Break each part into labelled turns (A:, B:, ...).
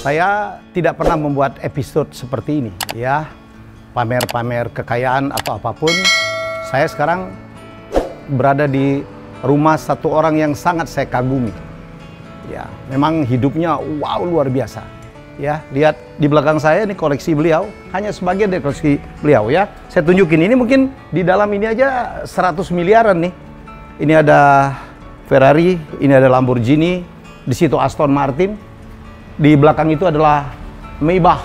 A: Saya tidak pernah membuat episode seperti ini, ya, pamer-pamer kekayaan atau apapun. Saya sekarang berada di rumah satu orang yang sangat saya kagumi. Ya, memang hidupnya wow luar biasa. Ya, lihat di belakang saya ini koleksi beliau, hanya sebagian dari koleksi beliau ya. Saya tunjukin ini mungkin di dalam ini aja 100 miliaran nih. Ini ada Ferrari, ini ada Lamborghini, di situ Aston Martin. Di belakang itu adalah Maybach,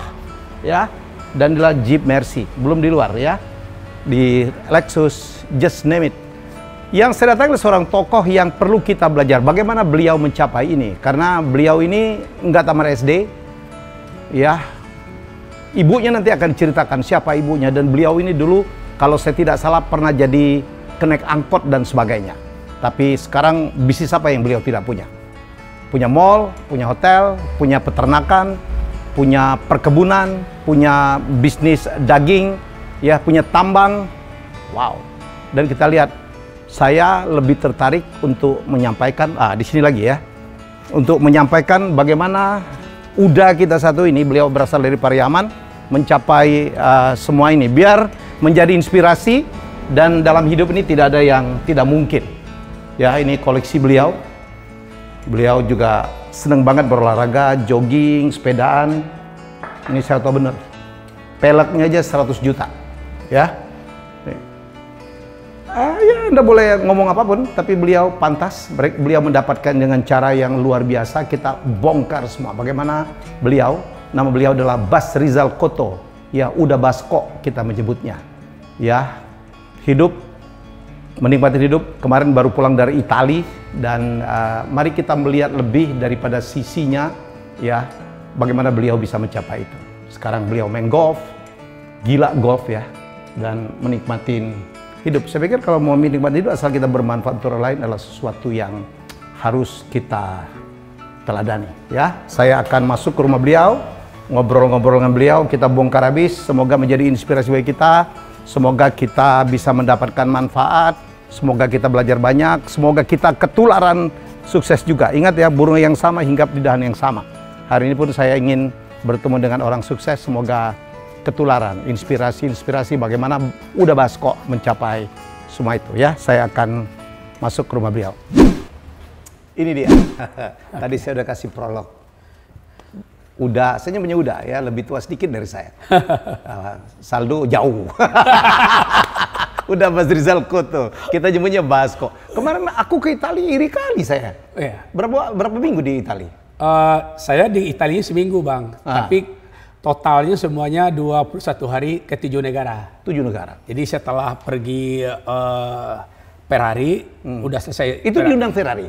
A: ya, dan adalah Jeep Mercy, belum di luar ya, di Lexus, just name it. Yang saya datang adalah seorang tokoh yang perlu kita belajar bagaimana beliau mencapai ini, karena beliau ini nggak tamat SD, ya. Ibunya nanti akan ceritakan siapa ibunya, dan beliau ini dulu kalau saya tidak salah pernah jadi kenaik angkot dan sebagainya. Tapi sekarang bisnis apa yang beliau tidak punya? Punya mall, punya hotel, punya peternakan, punya perkebunan, punya bisnis daging, ya, punya tambang. Wow. Dan kita lihat, saya lebih tertarik untuk menyampaikan, di sini lagi ya, untuk menyampaikan bagaimana Uda kita satu ini, beliau berasal dari Pariaman, mencapai semua ini, biar menjadi inspirasi, dan dalam hidup ini tidak ada yang tidak mungkin. Ya, ini koleksi beliau. Beliau juga senang banget berolahraga, jogging, sepedaan. Ini saya tahu benar. Peleknya aja 100 juta. Ya. Ya, Anda boleh ngomong apapun, tapi beliau pantas. Beliau mendapatkan dengan cara yang luar biasa. Kita bongkar semua. Bagaimana beliau, nama beliau adalah Bas Rizal Koto. Ya, Uda Basko kita menyebutnya. Ya, hidup, menikmati hidup. Kemarin baru pulang dari Itali. Dan mari kita melihat lebih daripada sisinya, ya, bagaimana beliau bisa mencapai itu. Sekarang beliau main golf, gila golf ya, dan menikmatin hidup. Saya pikir kalau mau menikmati hidup asal kita bermanfaat untuk orang lain adalah sesuatu yang harus kita teladani. Ya, saya akan masuk ke rumah beliau, ngobrol-ngobrol dengan beliau, kita bongkar habis. Semoga menjadi inspirasi bagi kita. Semoga kita bisa mendapatkan manfaat. Semoga kita belajar banyak, semoga kita ketularan sukses juga. Ingat ya, burung yang sama hinggap di dahan yang sama. Hari ini pun saya ingin bertemu dengan orang sukses, semoga ketularan, inspirasi bagaimana Uda Basko mencapai semua itu ya. Saya akan masuk ke rumah beliau. Ini dia. Tadi saya udah kasih prolog. Uda, saya punya Uda ya, lebih tua sedikit dari saya. Saldo jauh. Udah Bas Rizal Koto, kita nyebutnya Basko. Kemarin aku ke Italia iri kali saya.
B: Iya.
A: Berapa minggu di Italia?
B: Saya di Italia seminggu bang, tapi totalnya semuanya 21 hari ke 7 negara. 7 negara. Jadi setelah pergi per hari, udah selesai.
A: Itu diundang Ferrari?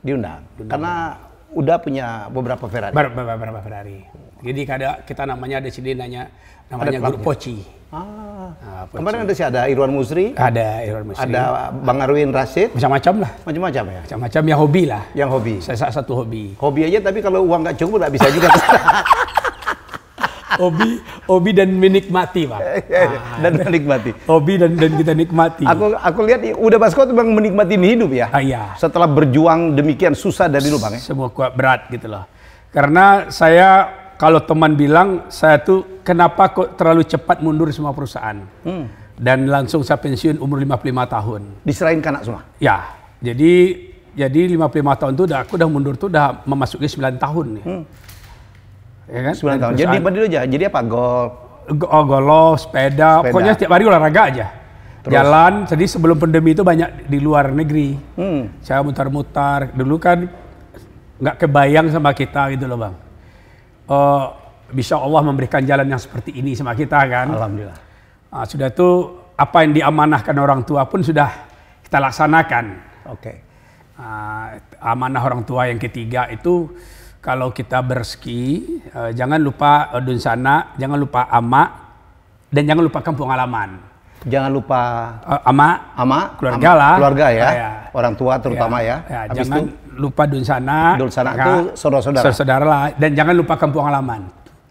A: Diundang. Karena udah punya beberapa Ferrari.
B: Beberapa Ferrari. Jadi kita namanya di sini namanya grup Poci.
A: Kemarin ada Irwan Musri.
B: Ada Irwan Musri.
A: Ada Bang Arwin Rashid.
B: Macam-macam lah.
A: Macam-macam ya.
B: Macam-macam yang hobi lah.
A: Yang hobi.
B: Saya salah satu hobi.
A: Hobi aja, tapi kalau uang nggak cukup nggak bisa juga.
B: Hobi dan menikmati Pak.
A: Dan menikmati.
B: Hobi dan kita nikmati.
A: Aku lihat Uda Basko itu memang menikmati hidup ya.
B: Iya.
A: Setelah berjuang demikian susah dari dulu bang ya.
B: Semua kuat berat gitu loh. Karena saya, kalau teman bilang, saya tuh kenapa kok terlalu cepat mundur semua perusahaan. Dan langsung saya pensiun umur 55 tahun.
A: Diserahin ke anak semua?
B: Ya, jadi 55 tahun tuh aku udah mundur tuh udah memasuki 9 tahun nih. Ya kan?
A: 9 tahun. Jadi apa dulu aja? Jadi apa? Golf?
B: Golf, sepeda, pokoknya setiap hari olahraga aja. Terus? Jalan, jadi sebelum pandemi itu banyak di luar negeri. Saya mutar-mutar, dulu kan nggak kebayang sama kita gitu loh bang. Bisa Allah memberikan jalan yang seperti ini sama kita kan.
A: Alhamdulillah.
B: Sudah itu apa yang diamanahkan orang tua pun sudah kita laksanakan.
A: Oke.
B: Amanah orang tua yang ketiga itu kalau kita berski, jangan lupa Dunsana, jangan lupa Ama, dan jangan lupa kampung halaman.
A: Jangan lupa
B: Ama, keluarga lah.
A: Keluarga ya, orang tua terutama ya.
B: Jangan lupa Dunsana.
A: Dunsana itu saudara-saudara.
B: Saudara lah, dan jangan lupa kampung halaman.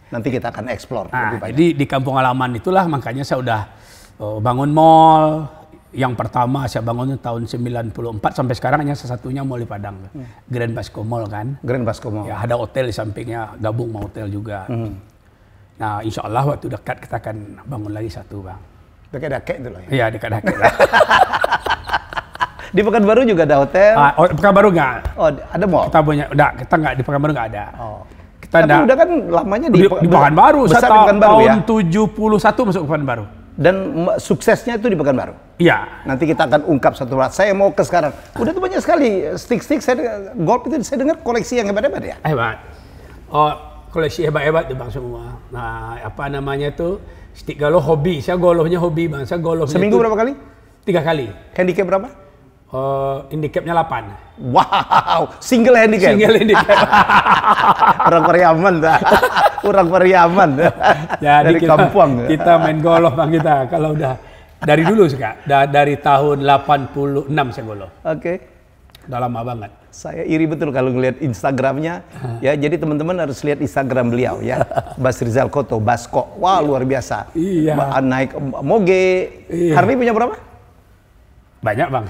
A: Nanti kita akan eksplor lebih banyak.
B: Jadi di kampung halaman itulah makanya saya udah bangun mall. Yang pertama saya bangun tahun 94 sampai sekarang hanya satu-satunya mall di Padang. Grand Basco Mall kan.
A: Grand Basco Mall.
B: Ya, ada hotel di sampingnya, gabung sama hotel juga. Nah, insya Allah waktu dekat kita akan bangun lagi satu, Bang.
A: Dekat-dekat itu loh ya?
B: Iya, dekat-dekat.
A: Di Pekanbaru juga ada hotel?
B: Pekanbaru nggak.
A: Oh, ada mall?
B: Kita nggak, di Pekanbaru nggak ada.
A: Oh. Tapi udah kan lamanya di
B: Pekanbaru.
A: Besar di Pekanbaru ya?
B: Tahun 71 masuk Pekanbaru.
A: Dan suksesnya itu di Pekanbaru?
B: Iya.
A: Nanti kita akan ungkap satu hal. Saya mau ke sekarang. Udah tuh banyak sekali stick-stick, golf itu saya dengar koleksi yang hebat-hebat ya?
B: Hebat. Koleksi hebat-hebat tuh Bang semua. Nah, apa namanya tuh? Stick golf hobi. Saya golfnya hobi Bang. Saya golfnya
A: seminggu berapa kali?
B: 3 kali.
A: Handicap berapa?
B: Handicapnya 8.
A: Wow, single handicap.
B: Single handicap.
A: Orang Pariaman dah. Orang Pariaman. Dari kampung.
B: Kita main golf Bang kita. Kalau udah dari dulu suka. Dari tahun 86 saya golf.
A: Oke.
B: Udah lama banget.
A: Saya iri betul kalau ngelihat Instagramnya. Ya, jadi teman-teman harus lihat Instagram beliau ya. Bas Rizal Koto, Basko. Wah, luar biasa.
B: Iya.
A: Naik moge. Iya. Harley punya berapa?
B: Banyak Bang.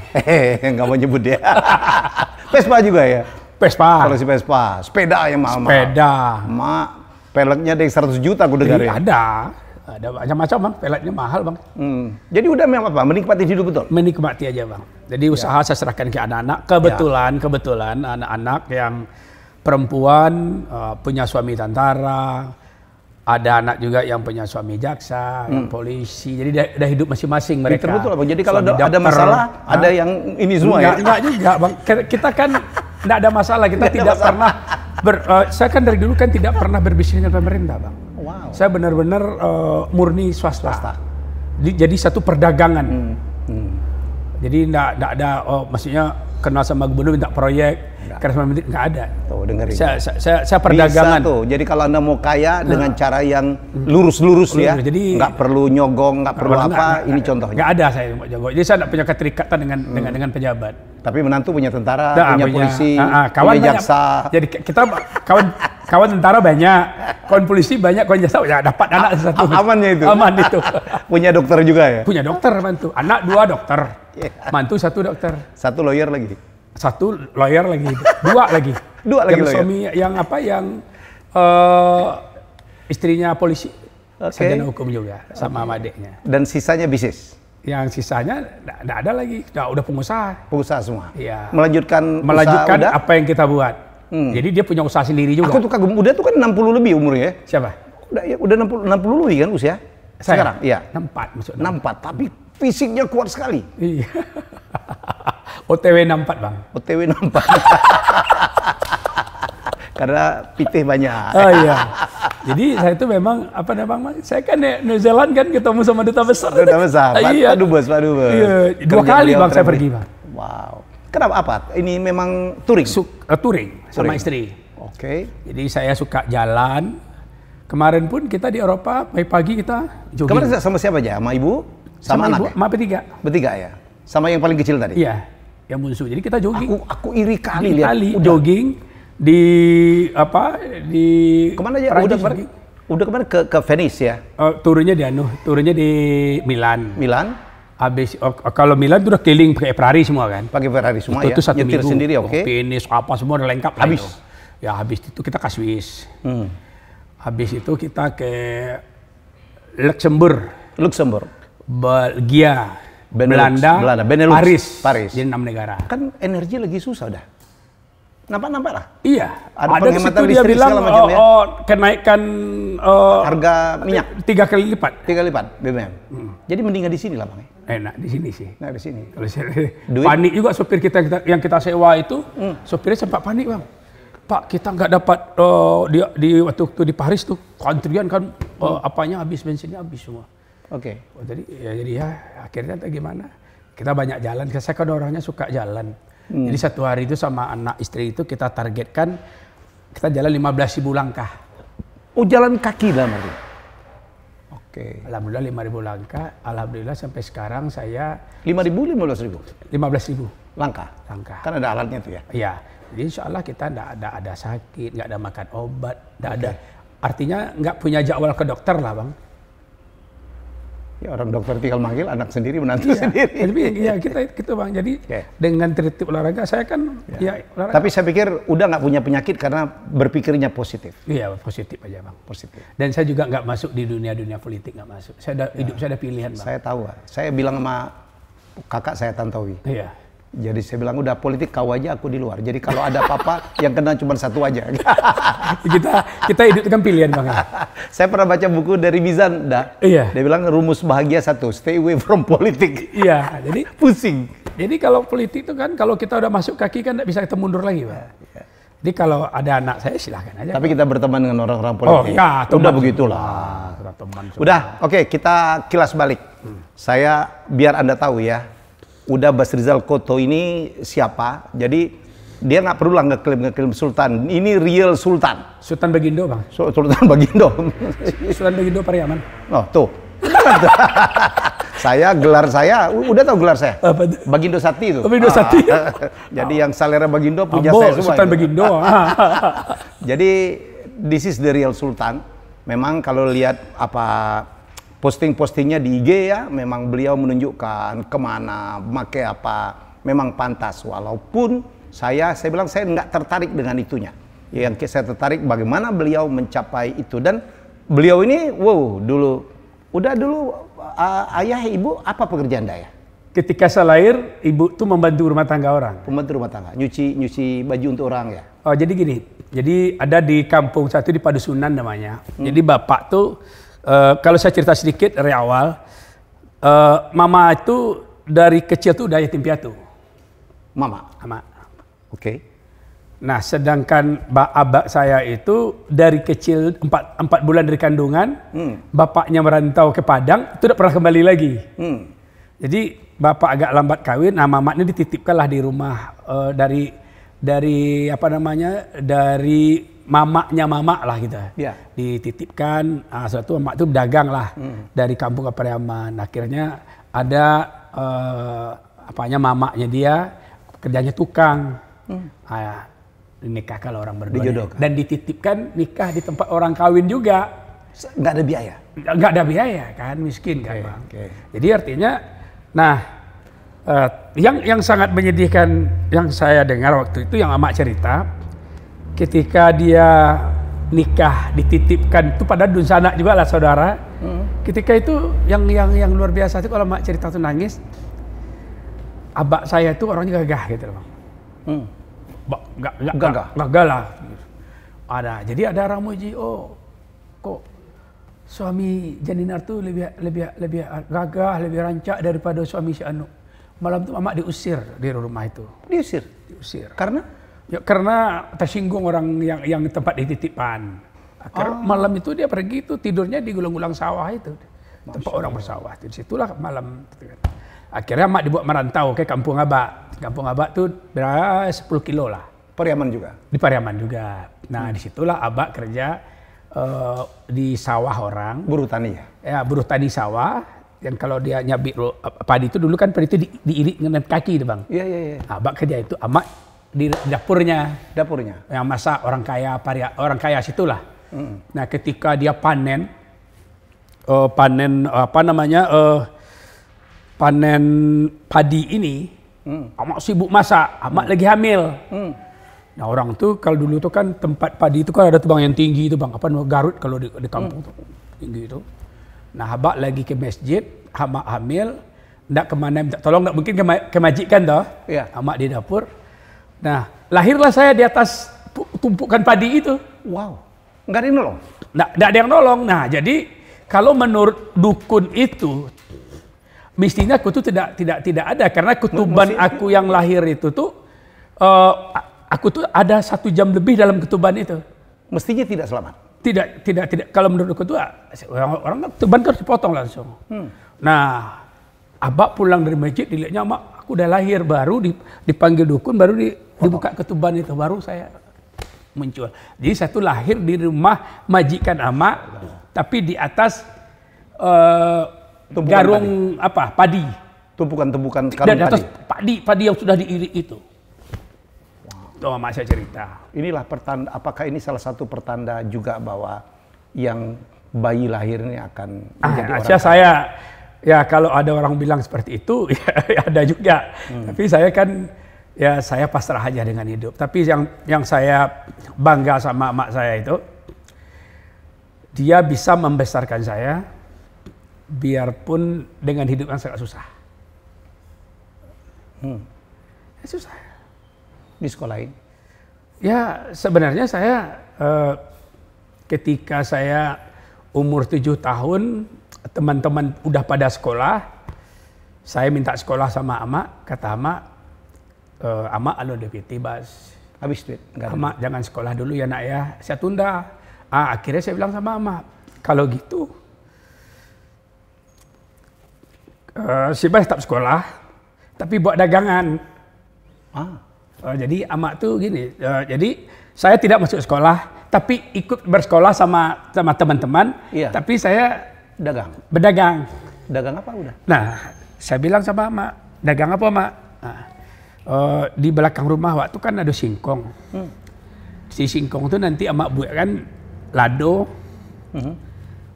A: Nggak mau nyebut dia. Vespa juga ya?
B: Vespa.
A: Kalau si Vespa. Sepeda yang mahal-mahal.
B: Sepeda.
A: Peleknya dari 100 juta aku dengar ya?
B: Ada macam-macam Bang. Peleknya mahal Bang.
A: Jadi udah memang apa? Menikmati hidup betul?
B: Menikmati aja Bang. Jadi usaha saya serahkan ke anak-anak. Kebetulan anak-anak yang perempuan punya suami tentara. Ada anak juga yang punya suami jaksa, yang polisi. Jadi udah hidup masing-masing mereka.
A: Betul Bang. Jadi kalau ada masalah, ada yang ini semua ya?
B: Enggak juga Bang. Kita kan enggak ada masalah. Kita tidak pernah saya kan dari dulu kan tidak pernah berbisnis dengan pemerintah Bang.
A: Wow.
B: Saya benar-benar murni swasta. Jadi satu perdagangan. Jadi enggak ada maksudnya kenal sama gubernur minta proyek. Karena sama menteri nggak ada.
A: Tuh dengerin.
B: Saya perdagangan.
A: Bisa tuh. Jadi kalau Anda mau kaya dengan cara yang lurus-lurus ya.
B: Jadi
A: nggak perlu nyogong, nggak perlu apa. Ini contohnya.
B: Nggak ada saya mau nyogong. Jadi saya nggak punya keterikatan dengan pejabat.
A: Tapi menantu punya tentara, punya polisi,
B: kawan
A: punya jaksa.
B: Jadi kita kawan tentara banyak, kawan polisi banyak, kawan jaksa ya dapat anak satu.
A: Amannya itu.
B: Aman itu.
A: Punya dokter juga ya.
B: Punya dokter mantu. Anak 2 dokter. Mantu 1 dokter.
A: 1 lawyer lagi.
B: 1 lawyer lagi, 2 lagi.
A: 2 lagi
B: yang
A: lawyer.
B: Suami yang istrinya polisi, sarjana hukum juga, sama adiknya.
A: Dan sisanya bisnis.
B: Yang sisanya nggak ada lagi, udah pengusaha.
A: Pengusaha semua.
B: Iya.
A: Melanjutkan
B: usaha apa yang kita buat. Jadi dia punya usaha sendiri juga.
A: Aku tuh kagum, udah tuh kan 60 lebih umurnya.
B: Siapa?
A: Udah 60 lebih kan usia? Sekarang? Iya.
B: 64 maksudnya.
A: 64, tapi fisiknya kuat sekali.
B: Iya. OTW 64 Bang.
A: OTW 64. Karena pitih banyak.
B: Oh iya. Jadi saya itu memang apa namanya Bang? Saya kan New Zealand kan ketemu sama duta besar.
A: Duta besar.
B: Iya.
A: Pak Dubes.
B: Iya. 2 kali Bang saya pergi Bang.
A: Wow. Kenapa apa? Ini memang touring?
B: Touring sama istri.
A: Oke.
B: Jadi saya suka jalan. Kemarin pun kita di Eropa pagi-pagi kita jogging.
A: Kemarin sama siapa aja? Sama ibu? Sama anak?
B: Sama bertiga.
A: Bertiga ya? Sama yang paling kecil tadi?
B: Iya. Yang bungsu. Jadi kita jogging.
A: Aku iri kali lihat.
B: Jogging di
A: kemana aja? Udah kemana ke Venice ya?
B: Turunnya di Milan. Habis kalau Milan itu udah keliling pakai Ferrari semua kan?
A: Pakai Ferrari semua ya.
B: Itu 1
A: minggu. Sendiri oke.
B: Finish apa semua udah lengkap.
A: Habis.
B: Ya habis itu kita ke Swiss. Habis itu kita ke Luxembourg. Belgia. Belanda,
A: Benelux,
B: Paris. Jadi 6 negara.
A: Kan energi lagi susah udah. Nampak lah.
B: Iya.
A: Ada di situ
B: dia bilang
A: macam, ya?
B: Kenaikan
A: harga minyak
B: 3 kali lipat.
A: 3 kali lipat BBM. Jadi mendingan di sini lah Bang.
B: Enak di sini sih.
A: Nah di sini.
B: Panik juga sopir kita yang kita sewa itu, sopirnya sempat panik Bang. Pak, kita nggak dapat di waktu di Paris tuh antrian kan apanya habis, bensinnya habis semua.
A: Oke.
B: Jadi akhirnya gimana? Kita banyak jalan. Saya kan orangnya suka jalan. Jadi 1 hari itu sama anak istri itu kita targetkan Kita jalan 15.000 langkah.
A: Oh, jalan kaki dalam arti. Oke.
B: Alhamdulillah 5.000 langkah. Alhamdulillah sampai sekarang saya
A: 5.000, 15.000?
B: 15.000
A: langkah. Kan ada alatnya tuh ya?
B: Iya. Jadi insya Allah kita nggak ada sakit, nggak ada makan obat, nggak ada. Artinya nggak punya jadwal ke dokter lah, Bang.
A: Ya, orang dokter tinggal manggil anak sendiri, menantu sendiri.
B: Tapi ya kita gitu, Bang. Jadi dengan tertib olahraga saya kan olahraga.
A: Tapi saya pikir udah nggak punya penyakit karena berpikirnya positif.
B: Iya, positif aja, Bang.
A: Positif.
B: Dan saya juga nggak masuk di dunia politik, nggak masuk. Hidup saya ada pilihan, Bang.
A: Saya tahu. Saya bilang sama kakak saya Tantowi.
B: Iya.
A: Jadi saya bilang udah politik kau aja, aku di luar. Jadi kalau ada apa-apa yang kena cuma satu aja.
B: kita hidup kan pilihan, Bang.
A: Saya pernah baca buku dari Mizan,
B: Iya.
A: Dia bilang rumus bahagia satu, stay away from politik.
B: Iya, jadi
A: pusing.
B: Jadi kalau politik itu kan kalau kita udah masuk kaki kan nggak bisa kita mundur lagi, Bang. Ya. Jadi kalau ada anak saya silahkan aja.
A: Tapi kita berteman dengan orang-orang politik.
B: Oh ya,
A: udah begitulah. Udah, oke, kita kilas balik. Saya biar Anda tahu ya. Udah Basrizal Koto ini siapa? Jadi dia nggak perlu lah ngeklaim Sultan. Ini real Sultan.
B: Sultan Bagindo, Bang.
A: Sultan Bagindo.
B: Sultan Bagindo Pariaman.
A: Oh tuh. Gelar saya, udah tahu gelar saya?
B: Apa itu?
A: Bagindo Sakti itu.
B: Bagindo Sakti.
A: Jadi yang salera Bagindo punya saya semua.
B: Sultan Bagindo.
A: Jadi this is the real Sultan. Memang kalau lihat posting-postingnya di IG ya, memang beliau menunjukkan kemana, pakai apa, memang pantas. Walaupun saya bilang saya nggak tertarik dengan itunya. Yang saya tertarik bagaimana beliau mencapai itu. Dan beliau ini, dulu ayah ibu apa pekerjaan Anda ya?
B: Ketika saya lahir, ibu tuh membantu rumah tangga orang.
A: Membantu rumah tangga, nyuci baju untuk orang ya?
B: Oh jadi gini, jadi ada di kampung satu di Padusunan namanya. Jadi bapak tuh kalau saya cerita sedikit dari awal, mama itu dari kecil tuh udah yatim piatu.
A: Mama? Oke.
B: Nah sedangkan abak saya itu dari kecil 4 bulan dari kandungan, bapaknya merantau ke Padang, itu tidak pernah kembali lagi. Jadi bapak agak lambat kawin, nah mamanya dititipkanlah di rumah dari mamaknya mama lah gitu. Ya. Dititipkan, suatu mamak itu berdagang lah dari kampung ke Pariaman. Akhirnya ada mamaknya dia kerjanya tukang. Nikah kalau orang berdua. Dan dititipkan nikah di tempat orang kawin juga.
A: Nggak ada biaya?
B: Nggak ada biaya kan, miskin kan, Bang. Jadi artinya, yang sangat menyedihkan yang saya dengar waktu itu yang amak cerita, ketika dia nikah dititipkan itu pada Dunsana juga lah saudara. Ketika itu yang luar biasa itu kalau mak cerita tuh nangis. Abak saya itu orangnya gagah gitu loh. Gagah lah. Jadi ada orang muji, kok suami Janinar tuh lebih gagah, lebih rancak daripada suami si Anu. Malam itu amak diusir di rumah itu.
A: Diusir. Karena?
B: Ya, karena tersinggung orang yang tempat dititipan. Malam itu dia pergi itu tidurnya di gulang-gulang sawah itu. Tempat orang bersawah. Di situlah malam. Akhirnya mak dibuat merantau ke Kampung Abak. Kampung Abak itu berapa 10 kilo lah.
A: Pariaman juga? Di
B: Pariaman juga. Nah disitulah Abak kerja di sawah orang.
A: Buruh tani ya? Ya,
B: buruh tani sawah. Yang kalau dia nyabik padi itu dulu kan padi itu diirit dengan kaki, Bang.
A: Iya.
B: Abak kerja itu amak di dapurnya yang masak orang kaya situlah. Nah ketika dia panen padi ini, amak sibuk masak, amak lagi hamil. Nah orang tuh kalau dulu tuh kan tempat padi itu kan ada tuh Bang yang tinggi itu Bang, Garut kalau di kampung tuh tinggi itu. Nah abak lagi ke masjid, amak hamil, ndak kemana minta tolong, ndak mungkin ke majikan toh. Iya. Amak di dapur. Nah, lahirlah saya di atas tumpukan padi itu.
A: Wow, nggak ada yang nolong?
B: Nggak ada yang nolong. Nah, jadi kalau menurut dukun itu, mestinya aku tuh tidak ada karena ketuban aku yang lahir itu tuh, aku tuh ada 1 jam lebih dalam ketuban itu.
A: Mestinya tidak selamat?
B: Tidak. Kalau menurut aku tuh, orang ketuban harus dipotong langsung. Nah, abak pulang dari masjid dilihatnya, aku udah lahir, baru dipanggil dukun, baru dibuka ketuban itu, baru saya muncul. Jadi saya tuh lahir di rumah majikan ama, tapi di atas garung padi.
A: Tumpukan-tumpukan
B: Dan di atas padi yang sudah diirik itu. Wow. Mak saya cerita.
A: Inilah pertanda, apakah ini salah satu pertanda juga bahwa yang bayi lahir ini akan menjadi orang kaya?
B: Saya ya kalau ada orang bilang seperti itu ya ada juga. Tapi saya kan ya saya pasrah aja dengan hidup. Tapi yang saya bangga sama emak saya itu, dia bisa membesarkan saya biarpun dengan hidup yang sangat susah. Susah.
A: Disekolahin?
B: Ya sebenarnya saya ketika saya umur 7 tahun, teman-teman udah pada sekolah, saya minta sekolah sama ama, kata ama, ama alo DPT bas.
A: Habis duit?
B: Ama jangan sekolah dulu ya nak ya, saya tunda. Akhirnya saya bilang sama ama, kalau gitu, si bas tetap sekolah, tapi buat dagangan. Jadi ama tuh gini, jadi saya tidak masuk sekolah, tapi ikut bersekolah sama teman-teman, tapi saya berdagang.
A: Dagang apa udah?
B: Nah, saya bilang sama ama, dagang apa mak? Di belakang rumah waktu kan ada singkong. Si singkong tuh nanti ama buat kan lado.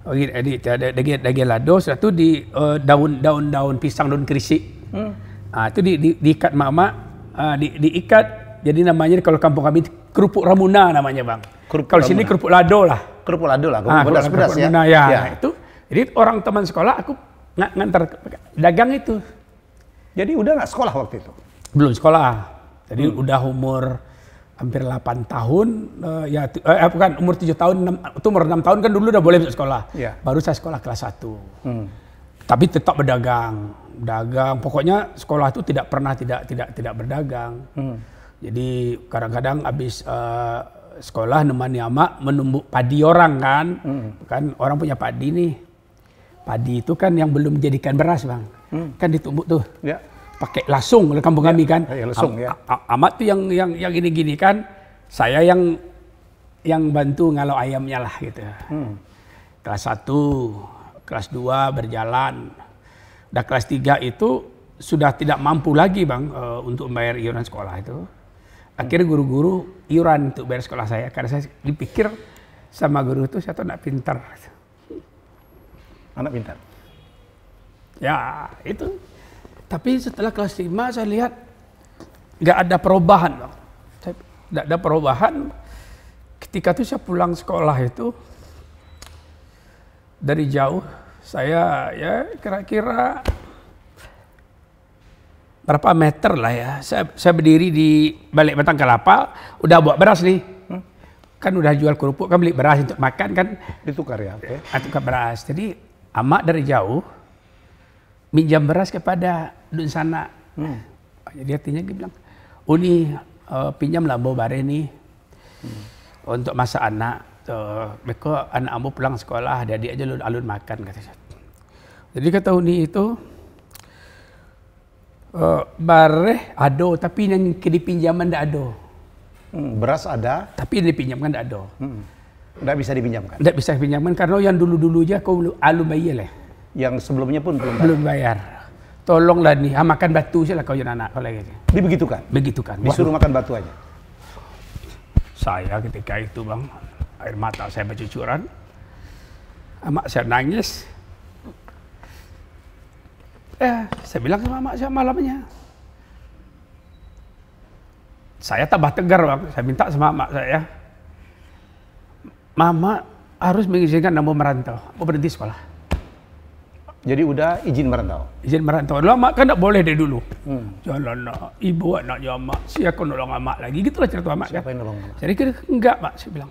B: Daging lado, satu di daun pisang, daun kerisik. Itu diikat mama. Diikat, jadi namanya kalau kampung kami kerupuk ramuna namanya bang. Kalau sini kerupuk lado lah.
A: Kerupuk lado lah, pedas-pedas ya.
B: Ya. Itu, jadi orang teman sekolah aku ngantar dagang itu.
A: Jadi udah nggak sekolah waktu itu?
B: Belum sekolah. Jadi udah umur hampir 8 tahun, bukan umur 7 tahun, itu umur 6 tahun kan dulu udah boleh masuk sekolah. Baru saya sekolah kelas 1. Tapi tetap berdagang. Pokoknya sekolah itu tidak pernah tidak berdagang. Jadi kadang-kadang habis sekolah nemani ama menumbuk padi orang kan. Kan orang punya padi nih. Padi itu kan yang belum dijadikan beras bang. Kan ditumbuk tuh. Pakai lasung oleh kampung kami kan. Ama tuh yang gini-gini kan. Saya yang bantu ngalau ayamnya lah gitu. Kelas 1, kelas 2 berjalan. Udah kelas 3 itu sudah tidak mampu lagi bang untuk membayar iuran sekolah itu. Akhirnya guru-guru iuran untuk bayar sekolah saya. Karena saya dipikir sama guru itu saya tuh anak pintar.
A: Anak pintar?
B: Ya itu. Tapi setelah kelas 5 saya lihat nggak ada perubahan bang. Nggak ada perubahan. Ketika itu saya pulang sekolah itu dari jauh. Saya ya kira-kira berapa meter lah ya. Saya berdiri di balik batang kelapa, udah bawa beras nih. Kan udah jual kerupuk, kan beli beras untuk makan kan.
A: Ditukar ya? Oke.
B: Tukar beras. Jadi ama dari jauh minjam beras kepada dun sana. Jadi artinya dia bilang, ini pinjamlah bawa bare nih untuk masa anak. Mereka anak-amu pulang sekolah, dia aja alun makan kata saya. Jadi kata Uni itu bareh ado, tapi yang dipinjaman tidak ado.
A: Beras ada,
B: tapi yang dipinjamkan tidak ado.
A: Tidak bisa dipinjamkan.
B: Tidak bisa dipinjamkan karena yang dulu aja kau alun bayar lah.
A: Yang sebelumnya pun
B: belum bayar. Tolonglah nih, makan batu saja lah kau yang anak kau lagi.
A: Dibegitukan.
B: Begitukan.
A: Disuruh makan batu aja.
B: Saya ketika itu bang, air mata saya bercucuran, amak saya nangis. Saya bilang sama amak saya malamnya, saya tambah tegar bang. Saya minta sama amak saya, mama harus mengizinkan kamu merantau, mau berhenti sekolah.
A: Jadi udah izin merantau?
B: Izin merantau. Dulu amak kan tidak boleh dari dulu. Jalan nak, ibu anaknya amak, siapa nolong amak lagi, gitulah cerita amak.
A: Siapa yang nolong amak?
B: Jadi kira enggak mak, saya bilang.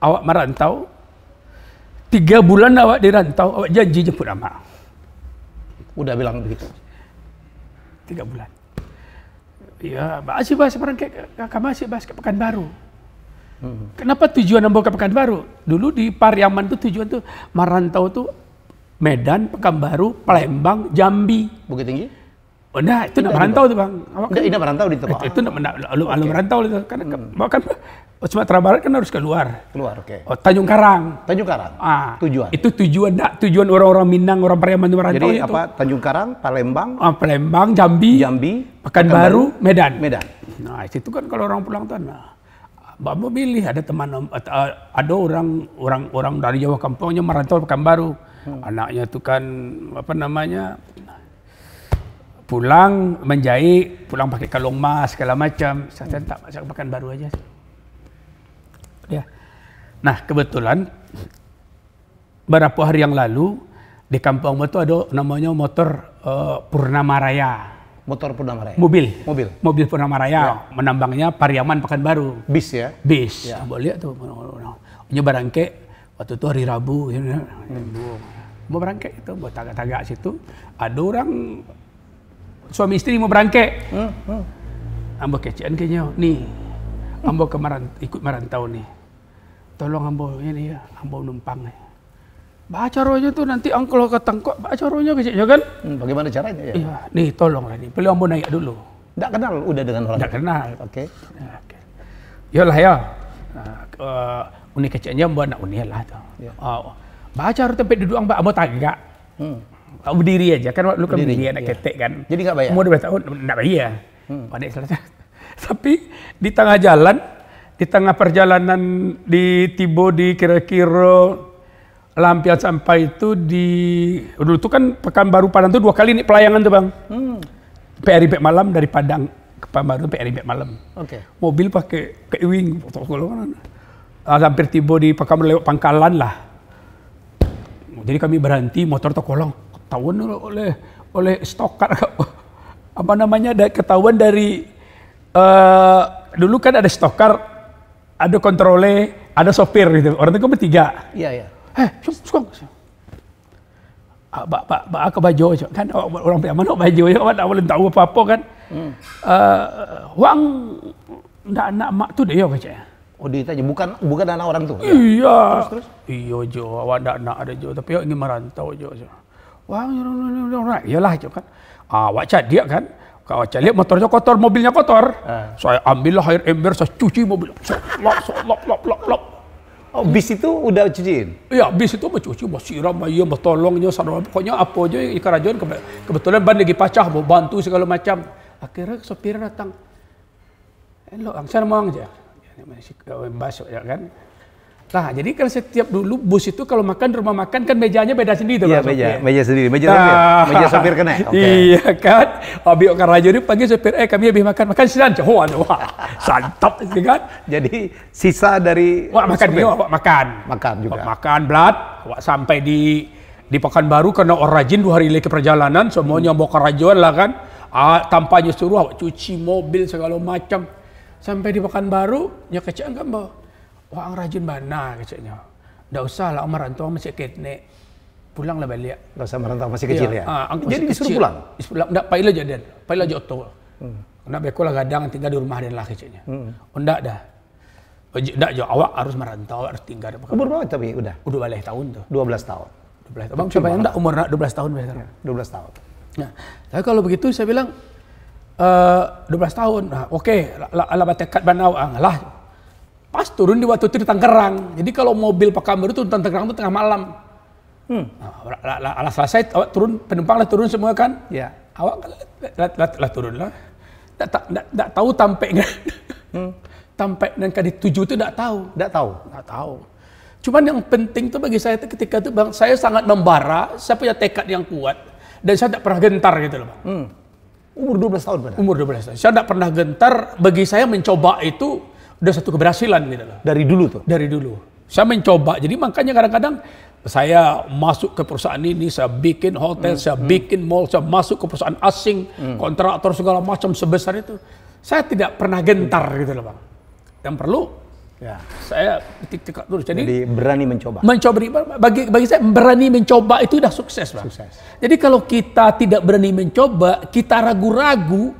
B: Awak merantau, 3 bulan awak dirantau, awak janji jemput amak.
A: Udah bilang begitu?
B: 3 bulan. Ya, masih bahas kakak masih bahas ke Pekanbaru. Kenapa tujuan membawa ke Pekanbaru? Dulu di Pariaman tuh tujuan tuh merantau tuh Medan, Pekanbaru, Palembang, Jambi.
A: Bukit Tinggi?
B: Oh, itu nak merantau tuh bang.
A: Ini merantau di tempat.
B: Itu nak merantau itu. Karena kan Sumatera Barat kan harus keluar.
A: Keluar, oke.
B: Tanjung Karang.
A: Tanjung Karang. Tujuan.
B: Itu tujuan orang-orang Minang, orang Pariaman merantau
A: itu. Jadi
B: itu.
A: Tanjung Karang, Palembang,
B: Palembang, Jambi, Pekanbaru, Medan. Nah, itu kan kalau orang pulang tanah. Mbak pilih ada teman, ada orang dari Jawa kampungnya merantau Pekanbaru. Anaknya itu kan pulang menjahit, pulang pakai kalung emas segala macam. Saya tak masak Pekanbaru aja. Ya. Nah, kebetulan beberapa hari yang lalu di kampung itu ada namanya motor Purnama Raya.
A: Motor Purnama Raya?
B: Mobil Purnama Raya. Menambangnya Pariaman Pekanbaru.
A: Bis ya?
B: Bis. Ya. Boleh lihat tuh. Barangke waktu itu hari Rabu. Mau berangke itu, buat tagak-tagak situ. Ada orang suami istri mau berangke. Ambo kecian kayaknya. Nih, ambo ikut merantau nih. Tolong ambo ini ya, ambo numpang nih. Baca rohnya tuh nanti angkol ketangkok, baca rohnya kecilnya kan?
A: Bagaimana caranya ya?
B: Iya, nih tolonglah nih, perlu ambo naik dulu.
A: Nggak kenal udah dengan orang?
B: Nggak kenal.
A: Oke.
B: Yolah ya, uni kecilnya ambo nak uni lah tuh. Baca roh tempat duduk ambo tagak. Berdiri aja kan, lu kan berdiri anak ketek kan.
A: Jadi nggak bayar?
B: Umur 2 tahun nggak bayar. Pada selesai. Tapi di tengah jalan, di tengah perjalanan di Tibo di kira-kira Lampion sampai itu dulu itu kan Pekanbaru Padang itu 2 kali nih pelayangan tuh bang. PRI malam dari Padang ke Pekanbaru PRI malam. Mobil pakai keiwing, hampir Tibo di Pekanbaru lewat Pangkalan lah. Jadi kami berhenti, motor terkolong ketahuan oleh stokar ketahuan dari dulu kan ada stokar, ada kontrole, ada sopir gitu. Orang itu kan bertiga. Iya. Suka. Pak ke baju kan orang Pariaman baju ya, awak tak boleh tahu apa-apa kan. Wang ndak anak mak tu dia kacanya.
A: Oh ditanya, bukan anak orang tuh?
B: Iya. Terus? Iya Jo, awak ndak anak ada Jo, tapi awak ingin merantau Jo. Wang, iyalah Jo kan. Awak cadia kan. Kalau saya lihat motornya kotor, mobilnya kotor. Saya ambillah air ember, saya cuci mobil. Lop.
A: Oh, bis itu udah cuciin?
B: Iya, bis itu mencuci, mau siram, mau tolongnya, pokoknya apa aja ikan rajon. Kebetulan ban lagi pecah, mau bantu segala macam. Akhirnya sopir datang. Lo, saya mau aja. Masuk ya kan. Nah, jadi kalau setiap dulu bus itu kalau makan di rumah makan kan mejanya beda sendiri tuh.
A: Iya, meja sendiri, meja sopir kena.
B: Iya kan. Abi Okan Rajo ini panggil sopir, kami habis makan silan. Wah, santap kan.
A: Jadi sisa dari
B: makan dia, makan
A: juga.
B: Makan blat, sampai di Pekanbaru karena orang rajin 2 hari lagi perjalanan, semuanya mau kerajuan lah kan. Tampaknya suruh cuci mobil segala macam. Sampai di Pekanbaru, nyakecang kan bawa. Wah, rajin mana kecilnya. Nggak usah lah, merantau masih kene. Pulanglah balik.
A: Nggak usah merantau masih kecil ya?
B: Jadi disuruh pulang? Nggak, pailah jadi. Pailah joto. Nggak bekolah gadang tinggal di rumah dan lah kecilnya. Nggak dah. Nggak jo, awak harus merantau, harus tinggal.
A: Umur berapa tapi udah?
B: Udah balik tahun tuh.
A: 12 tahun.
B: Bang, siapa yang nggak umur 12 tahun biasanya?
A: 12 tahun.
B: Nah, tapi kalau begitu saya bilang 12 tahun. Nah, oke, ala batekat banau lah. Pas turun di waktu itu di Tangerang. Jadi kalau mobil Pekanbaru itu Tangerang itu tengah malam. Nah, selesai awak turun, penumpang lah turun semua kan?
A: Ya.
B: Awak lah turun lah. Tak tahu tampe nggak? Tampe dan kali 7 itu tak tahu.
A: Nggak tahu.
B: Cuman yang penting tuh bagi saya itu ketika itu bang, saya sangat membara. Saya punya tekad yang kuat dan saya tidak pernah gentar gitu loh bang.
A: Umur 12 tahun benar? Umur
B: 12 tahun. Saya tidak pernah gentar. Bagi saya mencoba itu udah satu keberhasilan gitu loh.
A: Dari dulu tuh?
B: Dari dulu. Saya mencoba. Jadi makanya kadang-kadang saya masuk ke perusahaan ini, saya bikin hotel, saya bikin mall, saya masuk ke perusahaan asing, kontraktor segala macam sebesar itu. Saya tidak pernah gentar gitu loh bang. Yang perlu, saya tiktok terus.
A: Jadi berani mencoba.
B: Bagi saya berani mencoba itu udah sukses bang. Jadi kalau kita tidak berani mencoba, kita ragu-ragu,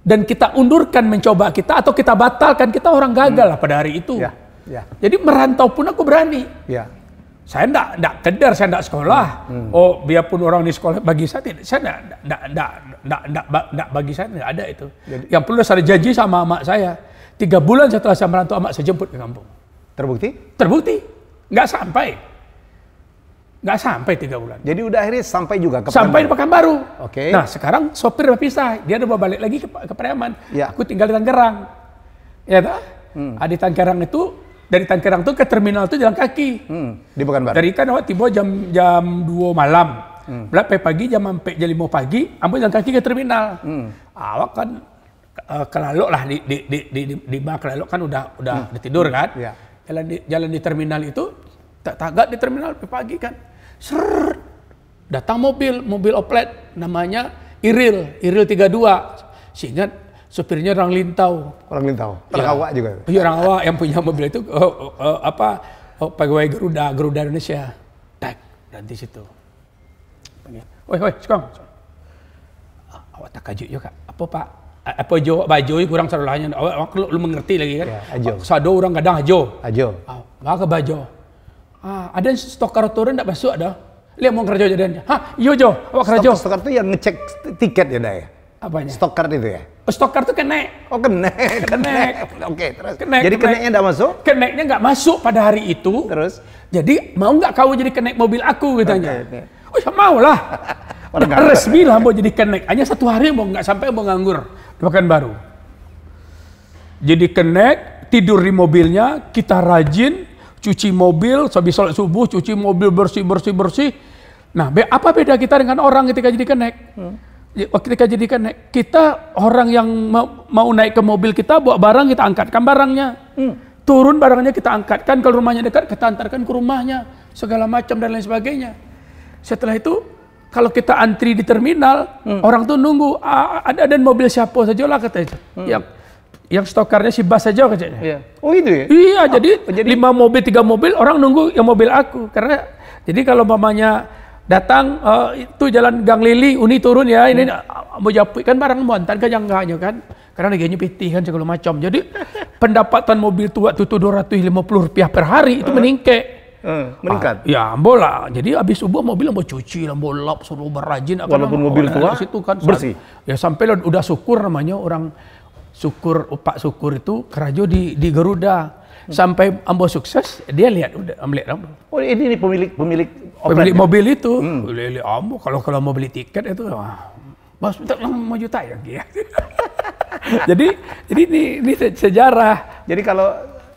B: dan kita undurkan mencoba kita atau kita batalkan, kita orang gagal lah pada hari itu. Jadi merantau pun aku berani. Saya enggak kedar, saya enggak sekolah. Oh, biarpun orang di sekolah, bagi saya tidak, saya enggak bagi saya enggak ada itu. Yang perlu saya janji sama mak saya. 3 bulan setelah saya merantau, emak saya jemput ke kampung.
A: Terbukti?
B: Terbukti. Nggak sampai. Nggak sampai 3 bulan.
A: Jadi udah akhirnya sampai juga ke
B: Sampai di Pekanbaru.
A: Oke.
B: Nah sekarang sopir berpisah. Dia udah mau balik lagi ke Pariaman.
A: Ya.
B: Aku tinggal di Tangerang. Ya tak? Di Tangerang itu, dari Tangerang tuh ke terminal tuh jalan kaki.
A: Di Pekanbaru.
B: Dari kan awak tiba jam 2 malam. Berapa pagi jam 5 pagi, ambil jalan kaki ke terminal. Awak kan kelalok lah di kelalok kan udah tidur kan.
A: Ya.
B: Jalan di terminal itu tagak di terminal pagi kan. Ser, datang mobil oplet namanya Iril 32. Seingat supirnya orang Lintau.
A: Orang Lintau. Orang awak juga.
B: Iya, orang awak yang punya mobil itu pegawai Garuda Indonesia. Tak, dan di situ. Woi, sekong. Awak tak kaju juga. Apa Pak? Apa jo baju kurang sarulahnya. Awak lu mengerti lagi kan?
A: Ya, ajo.
B: Sado orang kadang ajo. Maka baju. Ada stok turun enggak masuk ada. Lihat mau kerja jadinya. Iya Jo, awak kerja.
A: Stokar itu yang ngecek tiket ya, Day?
B: Apanya?
A: Stokar itu ya?
B: Stokar itu kenek.
A: Oh, kenek. Oke, terus. Jadi keneknya enggak masuk?
B: Keneknya enggak masuk pada hari itu.
A: Terus?
B: Jadi mau enggak kau jadi kenek mobil aku katanya.
A: Okay.
B: Oh ya mau lah. Resmi lah mau jadi kenek. Hanya 1 hari mau enggak sampai mau nganggur di Pekanbaru. Jadi kenek, tidur di mobilnya, kita rajin, cuci mobil, habis sholat subuh, cuci mobil bersih. Nah, apa beda kita dengan orang ketika jadi kenek? Ketika jadi kenek, kita orang yang mau naik ke mobil kita, bawa barang, kita angkatkan barangnya. Turun barangnya kita angkatkan, kalau rumahnya dekat, kita antarkan ke rumahnya. Segala macam dan lain sebagainya. Setelah itu, kalau kita antri di terminal, orang tuh nunggu, ada mobil siapa saja lah katanya. Yang stokarnya si Bas saja katanya.
A: Iya. Oh itu ya?
B: Iya, jadi 5 mobil, 3 mobil, orang nunggu yang mobil aku. Karena, jadi kalau mamanya datang, itu jalan Gang Lili, Uni turun ya, ini mau japui kan barang muantan kan yang enggaknya kan. Karena neganya piti kan segala macam. Jadi, pendapatan mobil tua itu Rp250 per hari, itu meningkat.
A: Meningkat?
B: Ya, bola. Jadi habis subuh mobil mau cuci, mau lap, suruh berajin.
A: Walaupun mobil tua,
B: situ kan
A: bersih?
B: Ya sampai udah syukur namanya orang Pak Syukur itu kerja di Garuda. Sampai ambo sukses, dia lihat ambo.
A: Oh ini pemilik
B: mobil itu. Lihat ambo kalau mau beli tiket itu, Bos minta mau juta ya. jadi ini sejarah.
A: Jadi kalau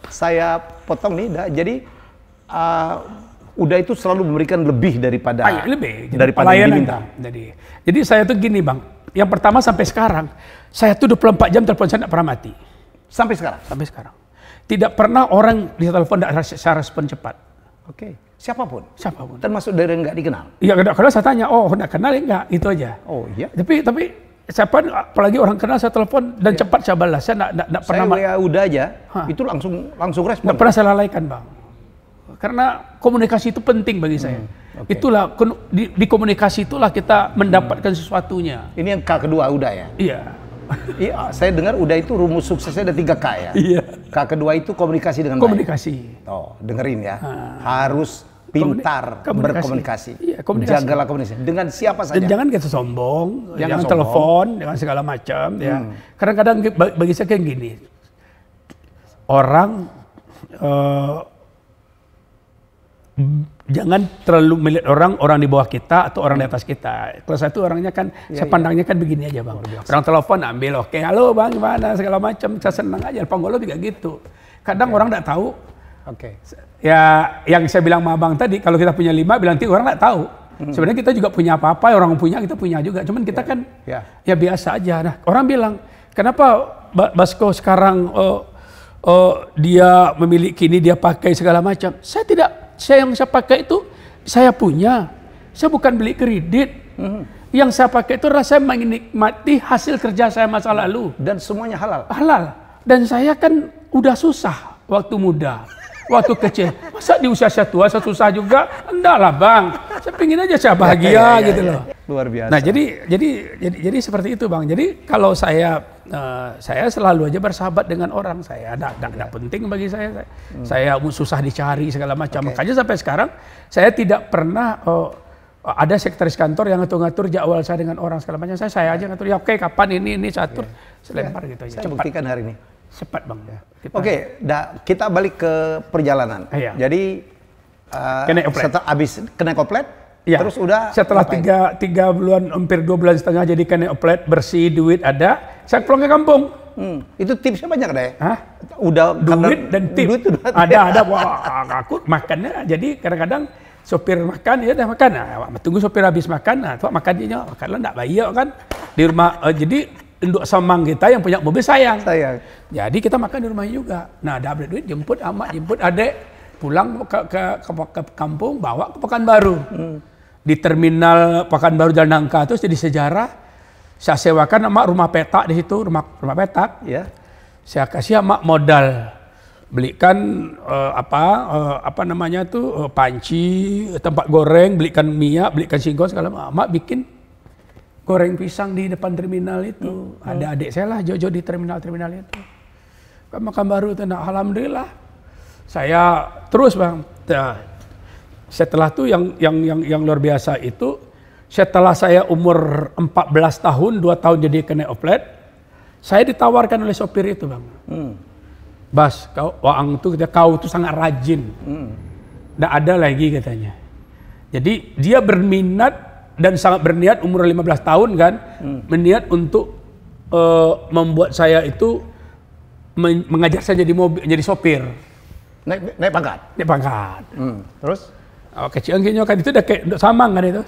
A: saya potong nih, jadi Uda itu selalu memberikan lebih daripada daripada yang diminta.
B: Jadi saya tuh gini Bang, yang pertama sampai sekarang saya tuh 24 jam telepon saya tidak pernah mati.
A: Sampai sekarang?
B: Sampai sekarang. Tidak pernah orang di telepon tidak saya respon cepat.
A: Oke. Siapapun?
B: Siapapun.
A: Termasuk dari yang nggak dikenal?
B: Iya, kalau saya tanya, oh nggak kenal ya nggak, itu aja.
A: Oh iya?
B: Tapi siapa, apalagi orang kenal saya telepon dan cepat saya balas. Saya nggak pernah.
A: Saya Uda aja, itu langsung respon.
B: Nggak pernah saya lalaikan Bang. Karena komunikasi itu penting bagi saya. Okay. Itulah di komunikasi itulah kita mendapatkan sesuatunya.
A: Ini yang K kedua Uda ya?
B: Iya.
A: Iya, saya dengar Uda itu rumus suksesnya ada 3 K ya?
B: Iya.
A: K kedua itu komunikasi dengan
B: komunikasi.
A: baik. Oh, dengerin ya. Harus pintar berkomunikasi.
B: Iya, komunikasi.
A: Jagalah komunikasi dengan siapa saja.
B: Dan jangan kita sombong, jangan telepon, jangan segala macam ya. Kadang-kadang bagi saya kayak gini. Orang jangan terlalu melihat orang di bawah kita atau orang di atas kita. Kalau saya tuh orangnya kan, saya pandangnya kan begini aja Bang. Orang telepon ambil, oke, halo Bang, gimana, segala macam, saya senang aja. Panggolo juga gitu. Kadang orang nggak tahu. Ya, yang saya bilang sama Abang tadi, kalau kita punya 5, bilang 3, orang nggak tahu. Sebenarnya kita juga punya apa-apa, orang punya, kita punya juga. Cuman kita kan ya biasa aja. Nah, orang bilang, kenapa Basko sekarang dia memiliki ini, dia pakai segala macam. Saya tidak. Yang saya pakai itu, saya punya. Saya bukan beli kredit. Yang saya pakai itu saya menikmati hasil kerja saya masa lalu.
A: Dan semuanya halal?
B: Halal. Dan saya kan udah susah waktu muda. Waktu kecil. Masa di usia saya tua, saya susah juga? Enggak lah Bang. Saya pengen aja saya bahagia gitu loh.
A: Luar biasa.
B: Nah jadi seperti itu Bang. Jadi kalau saya selalu aja bersahabat dengan orang. Saya tidak penting bagi saya. Saya susah dicari segala macam. Makanya sampai sekarang saya tidak pernah ada sekretaris kantor yang ngatur-ngatur jadwal saya dengan orang segala macam. Saya aja ngatur. Ya oke, kapan ini catur. Selempar gitu aja.
A: Saya buktikan hari ini.
B: Cepat bang.
A: Ya. Oke, kita balik ke perjalanan.
B: Iya.
A: Jadi setelah habis kena oplet,
B: ya.
A: Terus udah
B: setelah 3 bulan, hampir 2 bulan setengah jadi kena oplet, bersih, duit ada, saya pulang ke kampung.
A: Itu tipsnya banyak deh.
B: Hah?
A: Udah
B: duit dan tip.
A: Duit udah
B: ada. Wah, aku makannya. Jadi kadang-kadang sopir makan ya udah makan. Nah, tunggu sopir habis makan, nah tuh makan dia. Makanlah enggak bayar kan di rumah. Jadi induk samang kita yang punya mobil sayang. Jadi kita makan di rumahnya juga. Nah, ada duit jemput amak, jemput adek, pulang ke kampung, bawa ke Pekanbaru. Di terminal Pekanbaru Jalan Nangka terus jadi sejarah. Saya sewakan amak rumah petak di situ, rumah petak.
A: Ya.
B: Saya kasih amak modal. Belikan apa namanya tuh panci, tempat goreng, belikan minyak, belikan singkong segala macam. Amak bikin goreng pisang di depan terminal itu. Ada adik saya lah Jojo di terminal itu. Kan makan baru tuh. Nah, alhamdulillah saya terus bang. Setelah tuh yang luar biasa itu, setelah saya umur 14 tahun, 2 tahun jadi kena oplet, saya ditawarkan oleh sopir itu bang. Bas, kau tuh sangat rajin. Nggak ada lagi katanya. Jadi dia berminat dan sangat berniat umur 15 tahun kan, berniat untuk membuat saya itu mengajar saya jadi sopir.
A: Naik pangkat. Terus?
B: Kecil-kecilnya kan itu udah kayak samang kan itu.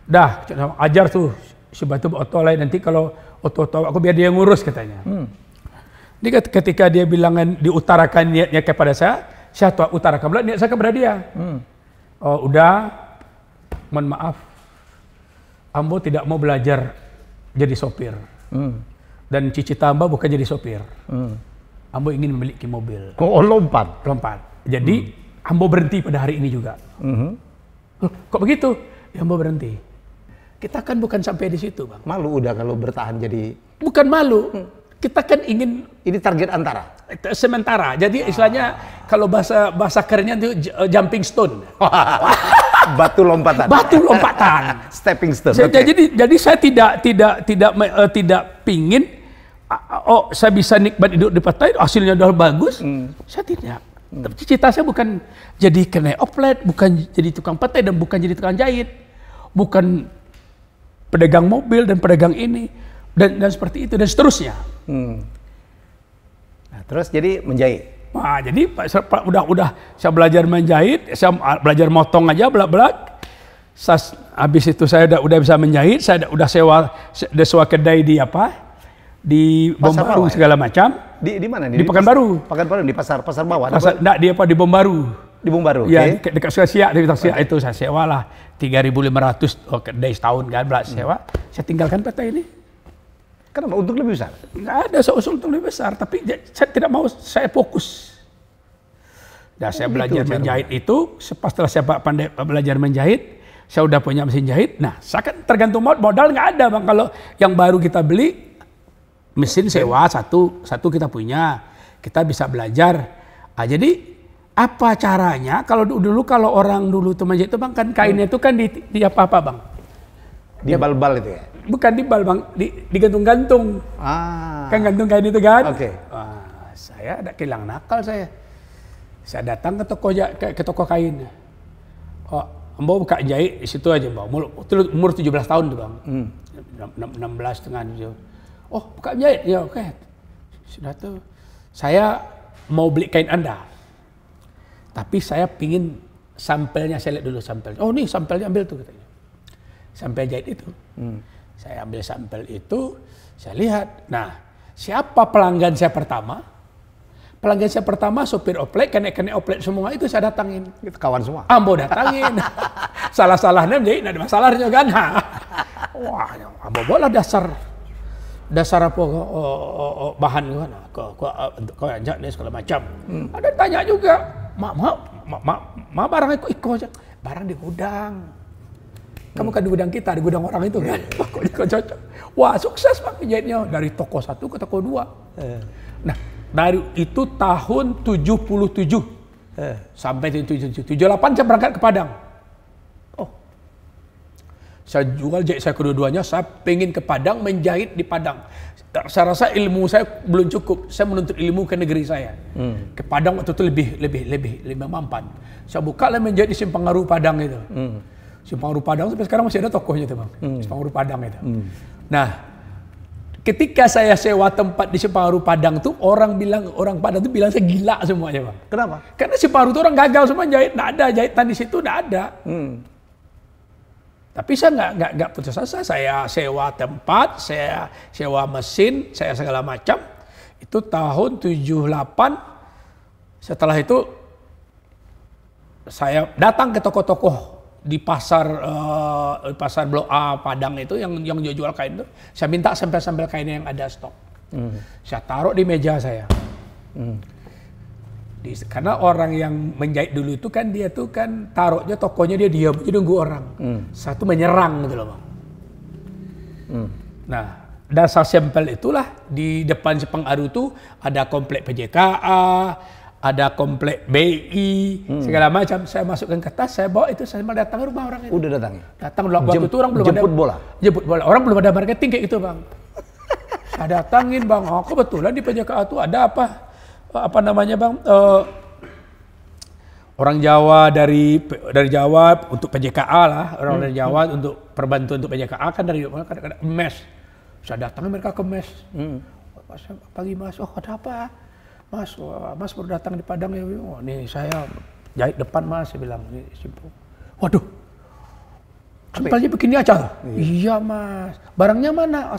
B: Dah, ajar tuh si batu oto lain nanti kalau oto aku biar dia ngurus katanya. Jadi ketika dia bilangan diutarakan niatnya kepada saya utarakan pula niat saya kepada dia. Oh udah, mohon maaf, ambo tidak mau belajar jadi sopir. Dan cita-cita ambo bukan jadi sopir. Ambo ingin memiliki mobil.
A: Oh lompat.
B: Jadi ambo berhenti pada hari ini juga. Kok begitu? Ya ambo berhenti. Kita kan bukan sampai di situ bang.
A: Malu udah kalau bertahan jadi.
B: Bukan malu. Kita kan ingin.
A: Ini target antara.
B: Sementara. Jadi istilahnya kalau bahasa kerennya itu jumping stone.
A: Batu lompatan. Stepping stone.
B: Jadi saya tidak pingin. Oh saya bisa nikmat hidup di Pattaya, hasilnya udah bagus. Saya tidak. Tapi cita saya bukan jadi kena oplet, bukan jadi tukang petai dan bukan jadi tukang jahit, bukan pedagang mobil dan pedagang ini dan seperti itu dan seterusnya.
A: Nah, terus jadi menjahit.
B: Nah, jadi udah saya belajar menjahit, saya belajar motong aja belak-belak. Habis itu saya udah bisa menjahit, saya udah sewa kedai di Bombaru segala macam.
A: Di mana nih?
B: Di Pekanbaru.
A: Di pasar bawah.
B: Enggak, di Bombaru.
A: Di Bombaru.
B: Ya, dekat Siak, itu saya sewa lah 3.500 kedai setahun kan, sewa. Saya tinggalkan Pattaya ini.
A: Kenapa? Untuk lebih besar?
B: Enggak ada seusul untuk lebih besar, tapi saya tidak mau, saya fokus. Nah, saya belajar menjahit itu, setelah saya pandai belajar menjahit, saya udah punya mesin jahit. Nah, saya kan tergantung modal nggak ada bang. Kalau yang baru kita beli, mesin sewa satu kita punya, kita bisa belajar. Jadi apa caranya? Kalau orang dulu tuh menjahit itu bang, kan kainnya itu kan di apa bang?
A: Di bal-bal itu ya?
B: Bukan di bal bang, digantung-gantung. Kan gantung kain itu kan?
A: Oke.
B: Saya ada kehilangan akal saya. Saya datang ke toko kain. Ambo buka jahit di situ aja bang. Umur 17 tahun tuh bang. 16 setengah. Oh, buka jahit ya, oke. Sudah tuh. Saya mau beli kain Anda. Tapi saya pingin sampelnya, saya lihat dulu sampelnya. Oh, nih sampelnya ambil tuh katanya. Sampel jahit itu. Saya ambil sampel itu, saya lihat. Nah, siapa pelanggan saya pertama? Pelanggan saya pertama sopir oplet, kena oplet semua itu saya datangin.
A: Itu kawan semua.
B: Ambo datangin. Salah-salahnya menjahit, ada masalahnya kan. Wah, ambo bola dasar apa bahan kan kau ajak dia segala macam. Ada tanya juga, mak barang ikut aja, barang di gudang. Kamu kan di gudang kita, di gudang orang itu kan. Kok cocok. Wah, sukses Pak jahitnya dari toko 1 ke toko 2. Nah, dari itu tahun 77 sampai 78 saya berangkat ke Padang. Oh. Saya jual jahit saya kedua-duanya, saya pengen ke Padang menjahit di Padang. Saya rasa ilmu saya belum cukup, saya menuntut ilmu ke negeri saya. Ke Padang waktu itu lebih memampan. Saya buka lah menjahit di Simpang Garu Padang itu. Simpang Garu Padang sampai sekarang masih ada tokohnya itu bang, Simpang Garu Padang itu. Nah, ketika saya sewa tempat di Simpang Garu Padang tuh orang Padang tuh bilang saya gila semuanya bang.
A: Kenapa?
B: Karena Simpang Garu tuh orang gagal semua jahit, nggak ada jahitan di situ, nggak ada. Tapi saya nggak putus asa, saya sewa tempat, saya sewa mesin, saya segala macam. Itu tahun 78. Setelah itu saya datang ke toko-toko di pasar Blok A Padang itu yang jual kain itu. Saya minta sampel-sampel kainnya yang ada stok. Saya taruh di meja saya. Karena orang yang menjahit dulu itu kan dia tuh kan taruhnya tokonya dia diam aja nunggu orang. Satu menyerang gitu loh bang. Nah dasar sampel itulah di depan Simpang Garu tuh ada komplek PJKA, ada komplek BI, segala macam. Saya masukkan ke tas, saya bawa itu, saya datang ke rumah orang itu.
A: Udah datang?
B: Datang waktu itu orang belum ada. Jemput bola. Orang belum ada marketing kayak gitu bang. Saya datangin bang, kebetulan di PJKA tuh ada apa namanya bang, orang Jawa dari Jawa untuk PJKA lah, orang dari Jawa untuk perbantuan untuk PJKA kan dari mes. Saya datang mereka ke mes. Pagi mas, oh ada apa? Mas baru datang di Padang ya. Oh, nih saya jahit depan mas, saya bilang. Waduh, sampelnya begini aja. Iya mas, barangnya mana?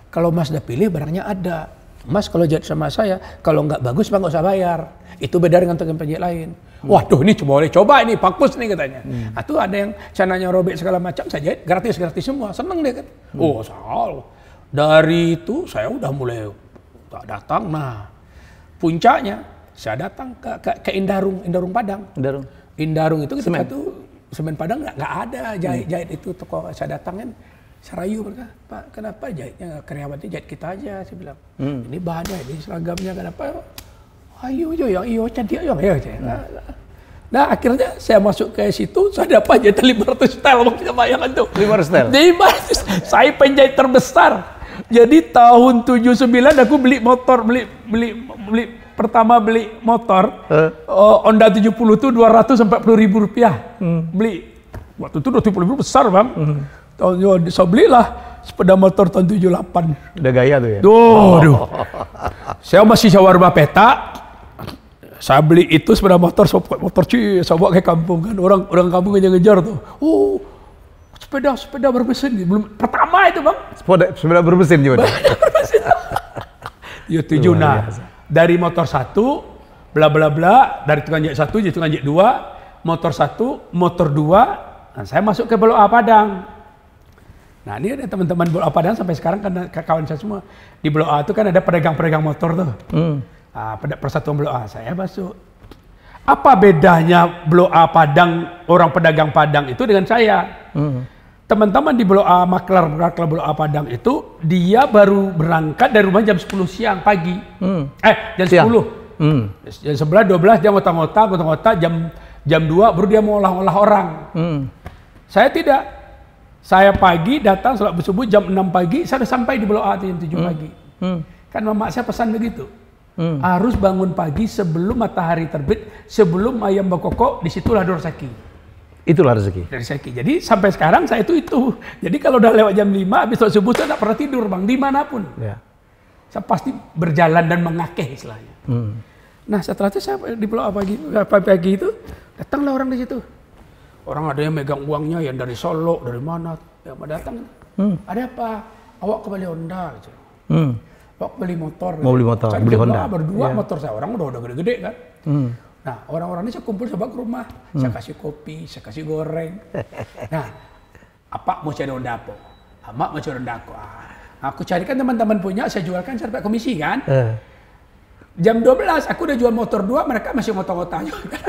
B: Kalau mas udah pilih barangnya ada. Mas kalau jahit sama saya, kalau nggak bagus bang nggak usah bayar. Itu beda dengan tukang penjahit lain. Waduh ini boleh coba ini, bagus nih katanya. Itu ada yang cananya robek segala macam, saya jahit gratis semua, seneng dia kan. Oh salah. Dari itu saya udah mulai datang. Nah puncaknya saya datang ke Indarung Padang. Indarung itu ketika itu semen Padang nggak ada jahit itu toko. Saya datang kan. Sarayu mereka, Pak kenapa jahitnya karyawannya jahit kita aja, saya bilang. Ini bahannya, ini seragamnya kenapa? Ayo yang iyo cantik ayo. Nah akhirnya saya masuk ke situ, saya dapat jahitan 500 style, maksudnya bayangkan tuh. 500 style? 500, saya penjahit terbesar. Jadi tahun 79 aku beli motor, pertama beli motor, Honda 70 itu 240.000 rupiah. Beli, waktu itu 240.000 besar bang. Saya belilah sepeda motor tahun 78.
A: Udah gaya tuh ya?
B: Duh. Saya masih sewa rumah peta. Saya beli itu sepeda motor, saya bawa ke kampung kan. Orang kampung ngejar tuh. Oh, sepeda bermesin. Belum pertama itu bang.
A: Sepeda bermesin gimana?
B: Ya 7 nah. Dari motor 1, bla bla bla. Dari tukang jahit 1 jadi tukang jahit 2. Motor 1, motor 2. Nah, saya masuk ke Blok A Padang. Nah ini ada teman-teman Blok A Padang sampai sekarang kan kawan saya semua. Di Blok A itu kan ada pedagang-pedagang motor tuh. Nah, persatuan Blok A saya masuk. Apa bedanya Blok A Padang, orang pedagang Padang itu dengan saya? Teman-teman di Blok A, maklar Blok A Padang itu, dia baru berangkat dari rumah jam 10 siang pagi. Jam siang. 10. Jam 11, 12 dia ngota-ngota, jam 2 baru dia mau olah-olah orang. Saya tidak. Saya pagi datang sholat subuh jam 6 pagi, saya sudah sampai di Blok A jam 7 pagi. Kan mama saya pesan begitu. Harus bangun pagi sebelum matahari terbit, sebelum ayam berkokok, disitulah ada rezeki.
A: Itulah rezeki.
B: Rezeki. Jadi sampai sekarang saya itu. Jadi kalau udah lewat jam 5, habis sholat subuh saya tidak pernah tidur bang, dimanapun. Ya. Saya pasti berjalan dan mengakeh istilahnya. Nah setelah itu saya di Blok A pagi itu, datanglah orang di situ. Orang ada yang megang uangnya, yang dari Solo, dari mana, yang mau datang. Ada apa? Awak kembali Honda. Gitu. Awak beli motor.
A: Mau beli motor,
B: saya
A: beli Honda.
B: Berdua motor saya, orang udah gede-gede kan. Nah orang-orang ini saya kumpul saya bawa ke rumah. Saya kasih kopi, saya kasih goreng. Nah, apa mau cari Honda apa? Mak mau cari Honda aku. Aku carikan teman-teman punya, saya jualkan, saya dapat komisi kan. Jam 12 aku udah jual motor 2, mereka masih ngota-ngota juga.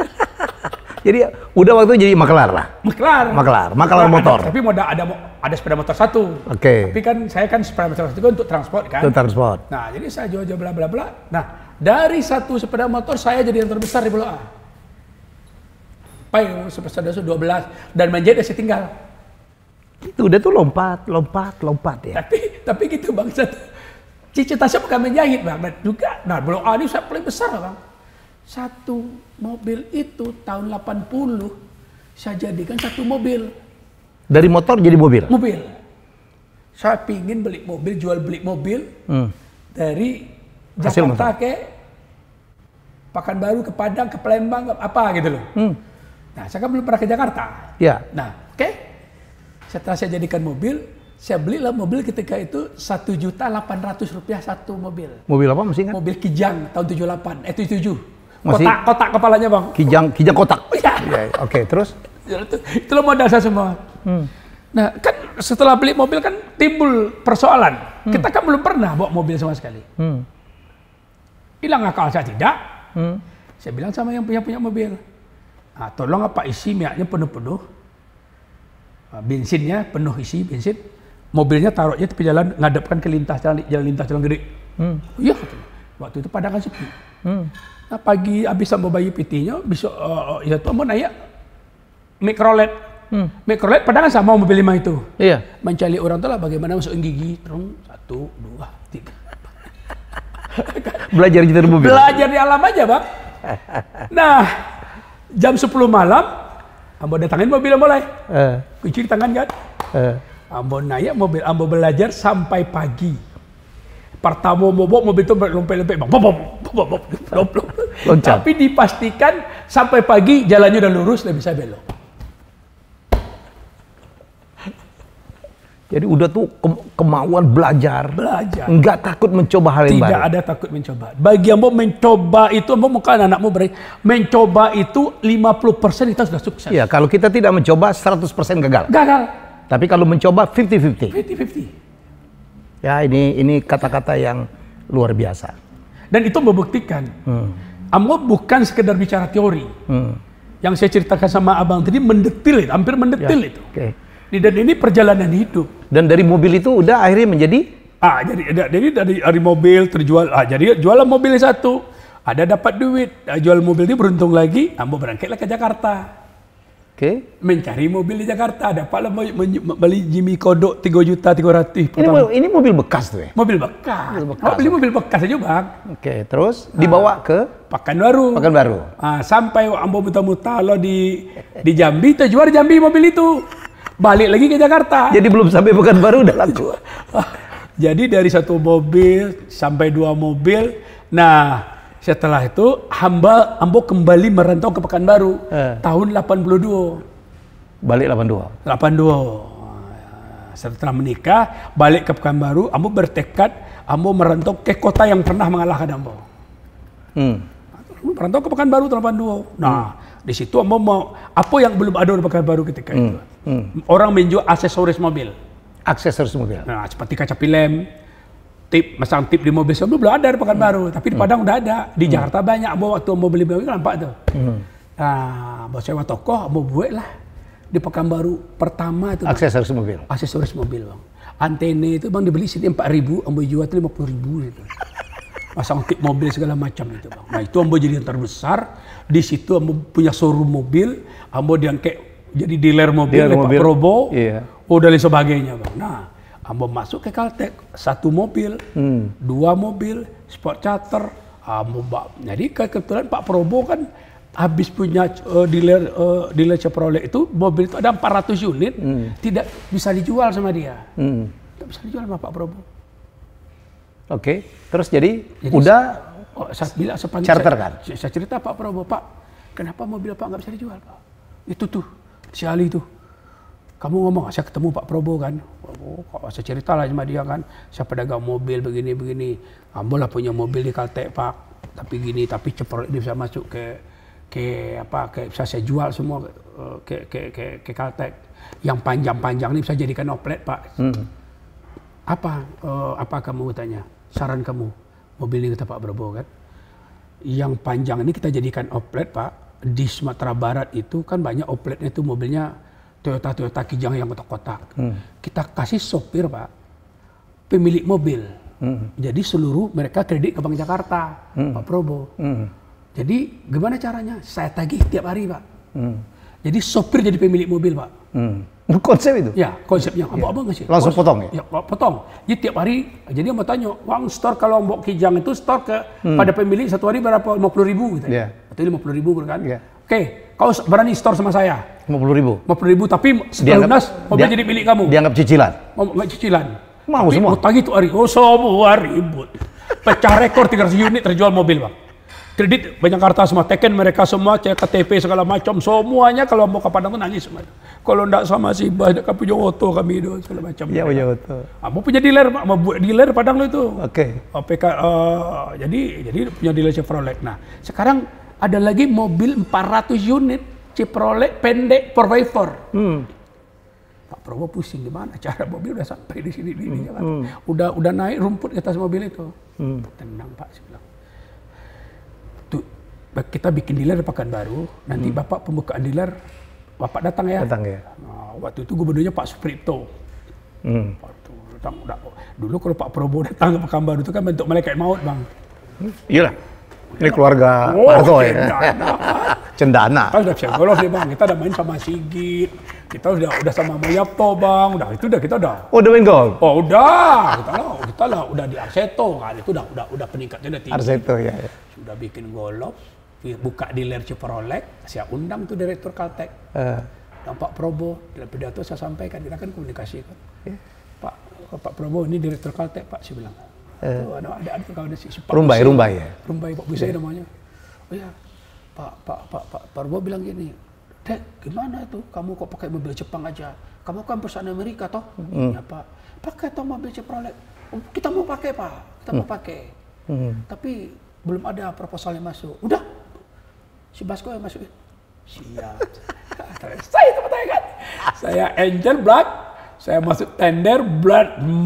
A: Jadi udah waktu jadi maklar lah. Maklar motor.
B: Tapi ada sepeda motor 1. Tapi kan saya kan sepeda motor 1 untuk transport kan.
A: Untuk transport.
B: Nah, jadi saya jual bla bla bla. Nah, dari 1 sepeda motor saya jadi yang terbesar di Blok A. Pai sepeda 12 dan menjadi saya tinggal.
A: Itu udah tuh lompat ya.
B: Tapi gitu Bang, cita-cita saya bukan menjahit Bang. Dan juga, Blok A ini saya paling besar Bang. Satu mobil itu tahun 80 saya jadikan satu mobil.
A: Dari motor jadi mobil?
B: Mobil. Saya pingin jual beli mobil dari Jakarta ke Pekanbaru, ke Padang, ke Palembang, apa gitu loh. Nah, saya kan belum pernah ke Jakarta.
A: Ya.
B: Nah, oke. Setelah saya jadikan mobil, saya belilah mobil ketika itu Rp1.800.000 satu mobil.
A: Mobil apa masih ingat?
B: Mobil Kijang tahun 78, 77.
A: Masih?
B: Kotak kepalanya Bang.
A: Kijang kotak.
B: Iya.
A: Ya, oke, terus?
B: Itulah modal saya semua. Nah, kan setelah beli mobil kan timbul persoalan. Kita kan belum pernah bawa mobil sama sekali. Hilang akal saya tidak. Saya bilang sama yang punya mobil, nah, tolong apa isi minyaknya penuh-penuh, bensinnya penuh isi bensin, mobilnya taruhnya tepi jalan, ngadepkan ke jalan lintas jalan gede. Iya, waktu itu Padang kan sepi. Nah, pagi habis sama bayi PT-nya, besok ya tuh mau naik Mikrolet. Mikrolet Padang kan sama mobil 5 itu. Iya. Mencari orang tuh lah bagaimana masukin gigi, terus 1, 2, 3.
A: Belajar nyetir mobil.
B: Belajar di alam aja Bang. Nah, jam 10 malam, ambo datangin mobil mulai. Kunci di tangan kan. Ambo naik mobil, ambo belajar sampai pagi. Pertama mobil itu lompat-lompat Bang. Tapi dipastikan sampai pagi jalannya udah lurus, udah bisa belok.
A: Jadi udah tuh kemauan belajar. Nggak takut mencoba hal yang baru.
B: Tidak ada takut mencoba. Bagi ambo mencoba itu, ambo bukan anakmu mencoba itu 50% kita sudah sukses.
A: Iya, kalau kita tidak mencoba 100% gagal. Tapi kalau mencoba 50-50.
B: 50-50.
A: Ya, ini kata-kata yang luar biasa.
B: Dan itu membuktikan. Ambo bukan sekedar bicara teori. Yang saya ceritakan sama abang tadi mendetil itu, hampir mendetil itu. Dan ini perjalanan hidup. Dan
A: dari mobil itu udah akhirnya menjadi?
B: Jadi dari mobil terjual. Jadi jualan mobil satu. Ada dapat duit. Jual mobil ini beruntung lagi. Ambo berangkatlah ke Jakarta. Mencari mobil di Jakarta. Dapatlah beli Jimmy Kodok 3.300.000.
A: Ini mobil bekas tuh ya?
B: Mobil bekas. Beli mobil bekas aja Bang.
A: Terus dibawa ke?
B: Pekanbaru. Sampai ambo muta-muta lo di Jambi. Terjual di Jambi mobil itu. Balik lagi ke Jakarta.
A: Jadi belum sampai Pekanbaru udah laku.
B: Jadi dari 1 mobil sampai 2 mobil. Nah, setelah itu ambo kembali merantau ke Pekanbaru tahun 82.
A: Balik 82.
B: Setelah menikah, balik ke Pekanbaru, ambo bertekad ambo merantau ke kota yang pernah mengalahkan ambo. Merantau ke Pekanbaru tahun 82. Nah, di situ ambo mau apa yang belum ada di Pekanbaru ketika itu. Orang menjual aksesoris mobil. Nah, seperti kaca pilem, masang tip di mobil sebelum belum ada di Pekanbaru, tapi di Padang udah ada. Di Jakarta banyak. Waktu mau beli mobil nampak tuh. Nah, mau sewa toko, mau buat lah di Pekanbaru pertama itu.
A: Aksesoris
B: mobil Bang. Antene itu Bang dibeli sini 4.000, ambo jual 50.000 gitu. Pasang tip mobil segala macam itu Bang. Nah, itu ambo jadi yang terbesar. Di situ ambo punya showroom mobil, ambo diangkat jadi dealer mobil, Pak Probo, dan lain sebagainya Bang. Nah, ambo masuk ke Caltech, 1 mobil, 2 mobil, sport charter, jadi kebetulan Pak Probo kan habis punya dealer Chevrolet itu, mobil itu ada 400 unit, tidak bisa dijual sama dia. Tidak bisa dijual sama Pak Probo.
A: Terus jadi udah
B: saya bilang
A: charter kan?
B: Saya cerita Pak Probo, Pak, kenapa mobil Pak nggak bisa dijual Pak? Itu tuh, si Ali tuh. Kamu ngomong, saya ketemu Pak Probo kan. Saya cerita lah sama dia kan. Saya pedagang mobil begini-begini. Ambo lah punya mobil di Caltech Pak. Tapi gini, tapi Chevrolet ini bisa masuk ke bisa saya jual semua ke Caltech. Yang panjang-panjang ini bisa jadikan oplet Pak. Apa kamu tanya? Saran kamu? Mobil ini kata Pak Probo kan. Yang panjang ini kita jadikan oplet Pak. Di Sumatera Barat itu kan banyak opletnya itu mobilnya Toyota Kijang yang kotak-kotak. Kita kasih sopir Pak, pemilik mobil. Jadi seluruh mereka kredit ke Bank Jakarta, Pak Probo. Jadi gimana caranya? Saya tagih tiap hari Pak. Jadi sopir jadi pemilik mobil Pak.
A: Konsep itu?
B: Ya, konsepnya. Abang ngasih.
A: Langsung potong ya?
B: Ya, potong. Jadi tiap hari, jadi mau tanya, Wang store kalau Mbok Kijang itu store pada pemilik satu hari berapa? 50.000 gitu.
A: Yeah.
B: Atau 50.000 kan?
A: Yeah.
B: Oke, kau berani store sama saya?
A: 50.000.
B: 50.000, tapi setelah lunas mobil jadi milik kamu.
A: Dianggap cicilan?
B: Nggak cicilan.
A: Mau
B: tapi
A: semua?
B: mau tagih tuh hari. Oh, semua ribut. Pecah rekor 300 unit terjual mobil, Bang. Kredit banyak kartu semua, teken mereka semua, cek KTP segala macam, semuanya kalau mau ke Padang tuh nangis semua. Kalau ndak sama si banyak kan punya oto kami itu segala macam.
A: Iya punya oto.
B: Mau punya dealer, mau buat dealer Padang lo itu.
A: Oke.
B: Jadi punya dealer Chevrolet. Nah, sekarang ada lagi mobil 400 unit Chevrolet pendek 4x4. Pak Prabowo pusing gimana cara mobil udah sampai di sini di Jakarta. Udah naik rumput di atas mobil itu. Tenang Pak, saya bilang. Kita bikin dealer di Pekanbaru, nanti Bapak pembukaan dealer, Bapak datang ya.
A: Datang ya.
B: Nah, waktu itu gubernurnya Pak Supripto. Dulu kalau Pak Prabowo datang ke Pekanbaru itu kan bentuk malaikat maut, Bang.
A: Iyalah. Ini keluarga Pak Harto ya. Cendana.
B: Kita udah psikolog nih, Bang. Kita udah main sama Sigit. Kita udah sama Moyapto, Bang. Kita udah.
A: Oh, udah main golf?
B: Oh, udah. Kita lah udah di Arseto kan. Itu udah peningkatnya udah tinggi.
A: Arseto ya.
B: Sudah bikin golf. Buka dealer Chevrolet, saya undang tuh direktur Caltech. Dan Pak Prabowo dalam pidato saya sampaikan, kita kan komunikasi kan. Pak Prabowo ini direktur Caltech, Pak, saya bilang. Ada kawan si Pak
A: Rumbai ya.
B: Rumbai Pak Busai namanya. Oh ya, Pak Prabowo bilang gini, Dek, gimana tuh kamu kok pakai mobil Jepang aja? Kamu kan perusahaan Amerika toh? Ya Pak, pakai toh mobil Chevrolet. Kita mau pakai Pak, kita mau pakai. Tapi belum ada proposalnya masuk. Udah. Si Basko yang masukin. Siap. Saya teman-teman kan. Saya Angel Black. Saya masuk tender,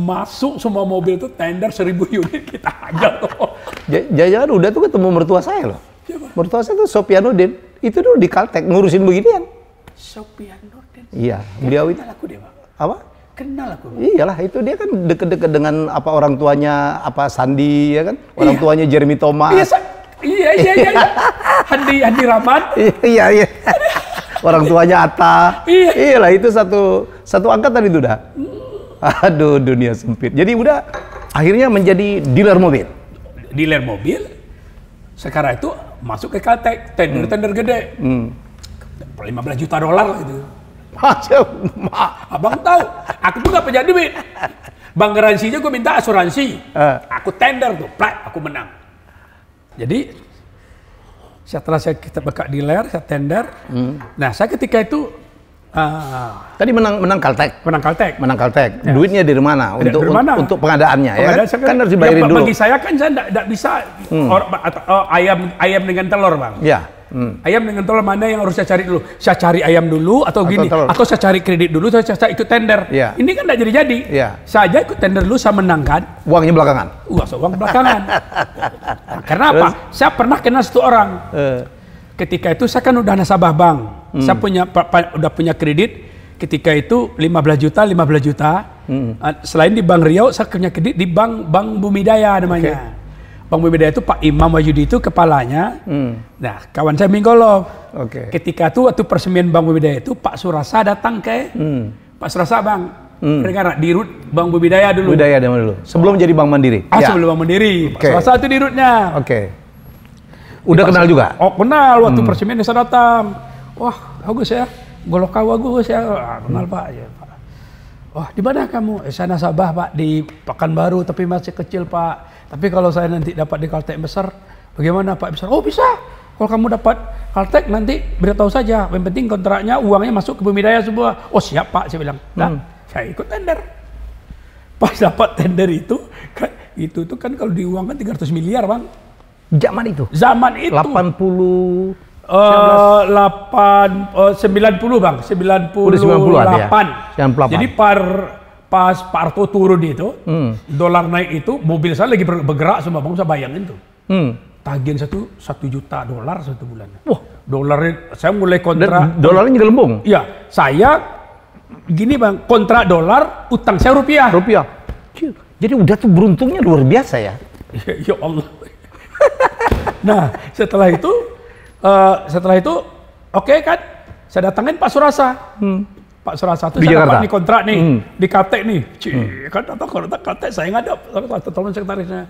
B: masuk semua mobil itu tender 1000 unit kita aja tuh.
A: Jangan-jangan udah tuh ketemu mertua saya loh.
B: Siapa?
A: Mertua saya tuh Sopianudin. Itu dulu di Caltech ngurusin beginian.
B: Sopianudin.
A: Iya, beliau itu.
B: Kenal aku dia, Pak.
A: Apa?
B: Kenal aku.
A: Iyalah, itu dia kan deket-deket dengan apa orang tuanya apa Sandi ya kan? Orang tuanya Jeremy Thomas.
B: Iya. Handi Rahman.
A: Iya. Orang tuanya Atta. Iyalah, itu satu angkatan itu dah. Aduh, dunia sempit. Jadi udah akhirnya menjadi dealer mobil.
B: Dealer mobil. Sekarang itu masuk ke Caltech, tender gede. 15 juta dolar gitu. Abang tahu, aku tuh gak punya duit. Bank garansinya gue minta asuransi. Aku tender tuh, aku menang. Jadi setelah kita buka dealer, saya tender. Nah, saya ketika itu
A: tadi menang Caltech.
B: Menang Caltech.
A: Ya. Duitnya dari mana? Untuk pengadaannya ya kan harus dibayarin dulu.
B: Bagi saya kan saya enggak bisa ayam dengan telur, Bang.
A: Ya.
B: Ayam dengan telur mana yang harus saya cari dulu? Saya cari ayam dulu atau gini? Atau saya cari kredit dulu, saya ikut tender.
A: Ya.
B: Ini kan enggak jadi-jadi.
A: Ya.
B: Saya ikut tender dulu, saya menangkan.
A: Uangnya belakangan?
B: Uang belakangan. Nah, karena apa? Saya pernah kenal satu orang. Ketika itu saya kan udah nasabah bank. Saya udah punya kredit. Ketika itu 15 juta. Selain di Bank Riau, saya punya kredit di Bank Bumidaya namanya. Bank Bumidaya itu Pak Imam Wahyudi itu kepalanya. Nah, kawan saya Minggolov. Ketika itu waktu peresmian Bank Bumidaya itu Pak Surasa datang ke Pak Surasa, Bang. Karena di root Bank Bumidaya dulu.
A: Sebelum jadi Bank Mandiri.
B: Sebelum Bank Mandiri. Pak Surasa itu di rootnya.
A: Udah kenal juga?
B: Oh, kenal waktu peresmian saya datang. Wah, bagus ya. Golok kau bagus ya. Kenal Pak. Ya, Pak. Wah, di mana kamu? Saya nasabah Pak di Pekanbaru, tapi masih kecil Pak. Tapi kalau saya nanti dapat di Caltech besar, bagaimana Pak besar? Oh bisa. Kalau kamu dapat Caltech nanti beritahu saja. Yang penting kontraknya, uangnya masuk ke Bumidaya semua. Oh siap Pak, saya bilang. Nah, saya ikut tender. Pas dapat tender itu kan kalau diuangkan 300 miliar Bang.
A: Zaman itu?
B: 90 Bang, 98. Jadi pas Pak Harto turun itu, dolar naik itu, mobil saya lagi bergerak semua Bang, saya bayangin tuh. Tagihan $1 juta satu bulan. Wah, dolar saya mulai kontrak.
A: Dolarnya gelembung?
B: Iya, saya gini Bang, kontrak dolar, utang saya rupiah.
A: Jadi udah tuh beruntungnya luar biasa ya?
B: Ya Allah. Nah, setelah itu oke kan, saya datangin Pak Surasa. Pak salah satu saya dapat nih kontrak nih di Kaltek nih. Kan atau kontrak Kaltek saya nggak ada salah satu tolong sekretarisnya.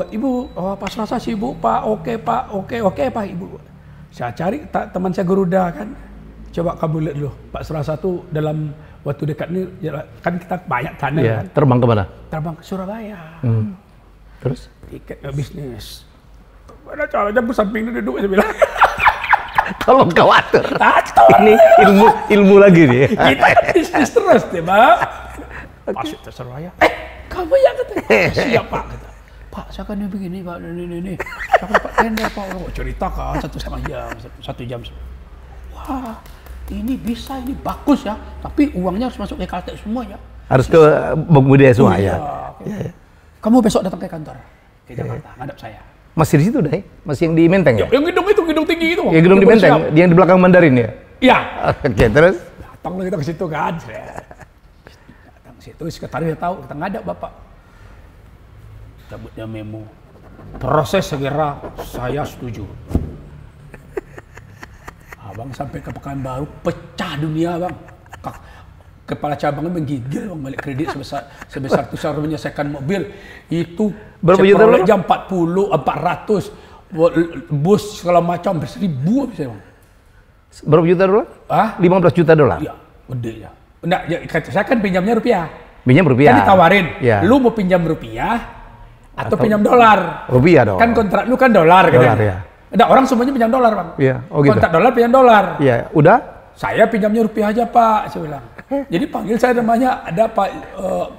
B: Ibu, Pak Selasa sibuk Pak, oke Pak Ibu. Saya cari teman saya Garuda kan. Coba kamu lihat dulu, Pak Selasa tuh dalam waktu dekat ini kan kita banyak channel kan.
A: Terbang kemana?
B: Terbang ke Surabaya.
A: Terus?
B: Tiket bisnis. Mana caranya Bu samping duduk saya bilang.
A: Tolong khawatir.
B: Tato.
A: Ini ilmu lagi nih.
B: Kita bisnis terus deh, Pak. Masuk ke Surabaya. Kamu yang kata. Siap Pak. Kata. Pak, saya kan begini Pak, ini. Saya dapat tender Pak. Oh, cerita kan 1,5 jam, 1 jam. Wah, ini bisa, ini bagus ya. Tapi uangnya harus masuk ke Kaltek semua ya. Harus ke
A: Bank Budaya semua ya.
B: Kamu besok datang ke kantor ke Jakarta, ngadap saya.
A: Masih di situ deh, masih yang di Menteng ya?
B: Yang gedung tinggi itu.
A: Ya gedung di Menteng, yang di belakang Mandarin ya?
B: Iya.
A: Oke, terus?
B: Datang kita ke situ kan. Datang ke situ, sekretaris udah tahu, kita ngadap Bapak. Cabutnya memo. Proses segera, saya setuju. Abang sampai ke Pekanbaru, pecah dunia Bang. Kepala cabangnya menggigil Bang, balik kredit sebesar itu saya menyelesaikan mobil. Itu
A: berapa juta Bang?
B: Jam 400, bus segala macam, 1.000 bisa Bang.
A: Berapa juta dolar? 15 juta dolar?
B: Iya, gede ya. Nah, saya kan pinjamnya rupiah.
A: Pinjam rupiah?
B: Kan ditawarin,
A: ya.
B: Lu mau pinjam rupiah atau pinjam dolar?
A: Rupiah dong.
B: Kan kontrak lu kan dolar.
A: Dolar ya.
B: Nah, orang semuanya pinjam dolar Bang.
A: Iya, oh gitu.
B: Kontrak dolar, pinjam dolar.
A: Iya, udah?
B: Saya pinjamnya rupiah aja Pak, saya bilang. Jadi panggil saya namanya, ada Pak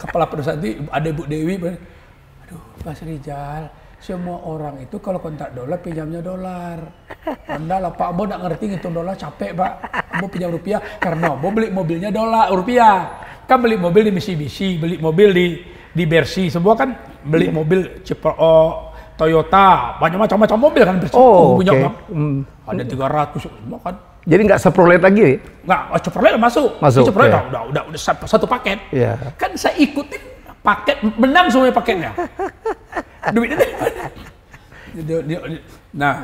B: Kepala Perusahaan, ada Ibu Dewi. Aduh, Mas Rijal, semua orang itu kalau kontrak dolar pinjamnya dolar. Anda lah Pak, Abo nggak ngerti ngitung dolar, capek Pak. Abo pinjam rupiah karena Abo beli mobilnya dolar, rupiah. Kan beli mobil di Mitsubishi, beli mobil di Bersi, semua kan beli mobil Toyota, banyak macam-macam mobil kan Bersi. Punya Bang. Ada 300 semua kan.
A: Jadi nggak Chevrolet lagi ya?
B: Nggak, Chevrolet masuk. Chevrolet udah satu paket. Yeah. Kan saya ikutin paket, menang semua paketnya. Duitnya dari mana? Nah,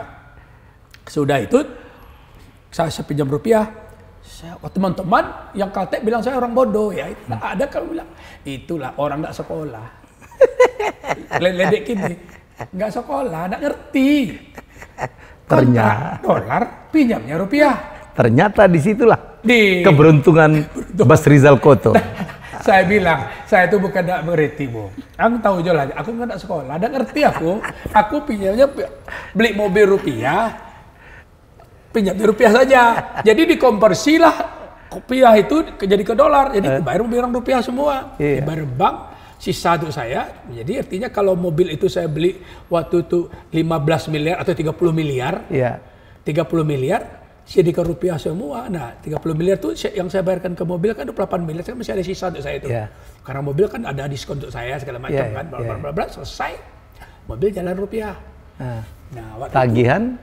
B: sudah itu saya pinjam rupiah. Teman-teman yang Kaltek bilang saya orang bodoh ya. Ada kalau bilang itulah orang nggak sekolah. Ledek gini, nggak sekolah, nggak ngerti. Ternyata dolar pinjamnya rupiah.
A: Ternyata disitulah keberuntungan Bas Rizal Koto.
B: Saya bilang, saya itu bukan tidak mengerti, Bu. Aku tahu jelas, aku nggak sekolah, tidak ngerti aku. Aku pinjamnya beli mobil rupiah, pinjamnya rupiah saja. Jadi dikonversi lah rupiah itu jadi ke dolar. Jadi bayar mobil orang rupiah semua. Dibayar bank, sisa untuk saya. Jadi artinya kalau mobil itu saya beli waktu itu 15 miliar atau 30 miliar. 30 miliar. Jadi ke rupiah semua. Nah, 30 miliar itu yang saya bayarkan ke mobil kan 28 miliar, saya masih ada sisa untuk saya itu. Karena mobil kan ada diskon untuk saya segala macam kan, bla bla selesai. Mobil jalan rupiah. Nah, waktu tagihan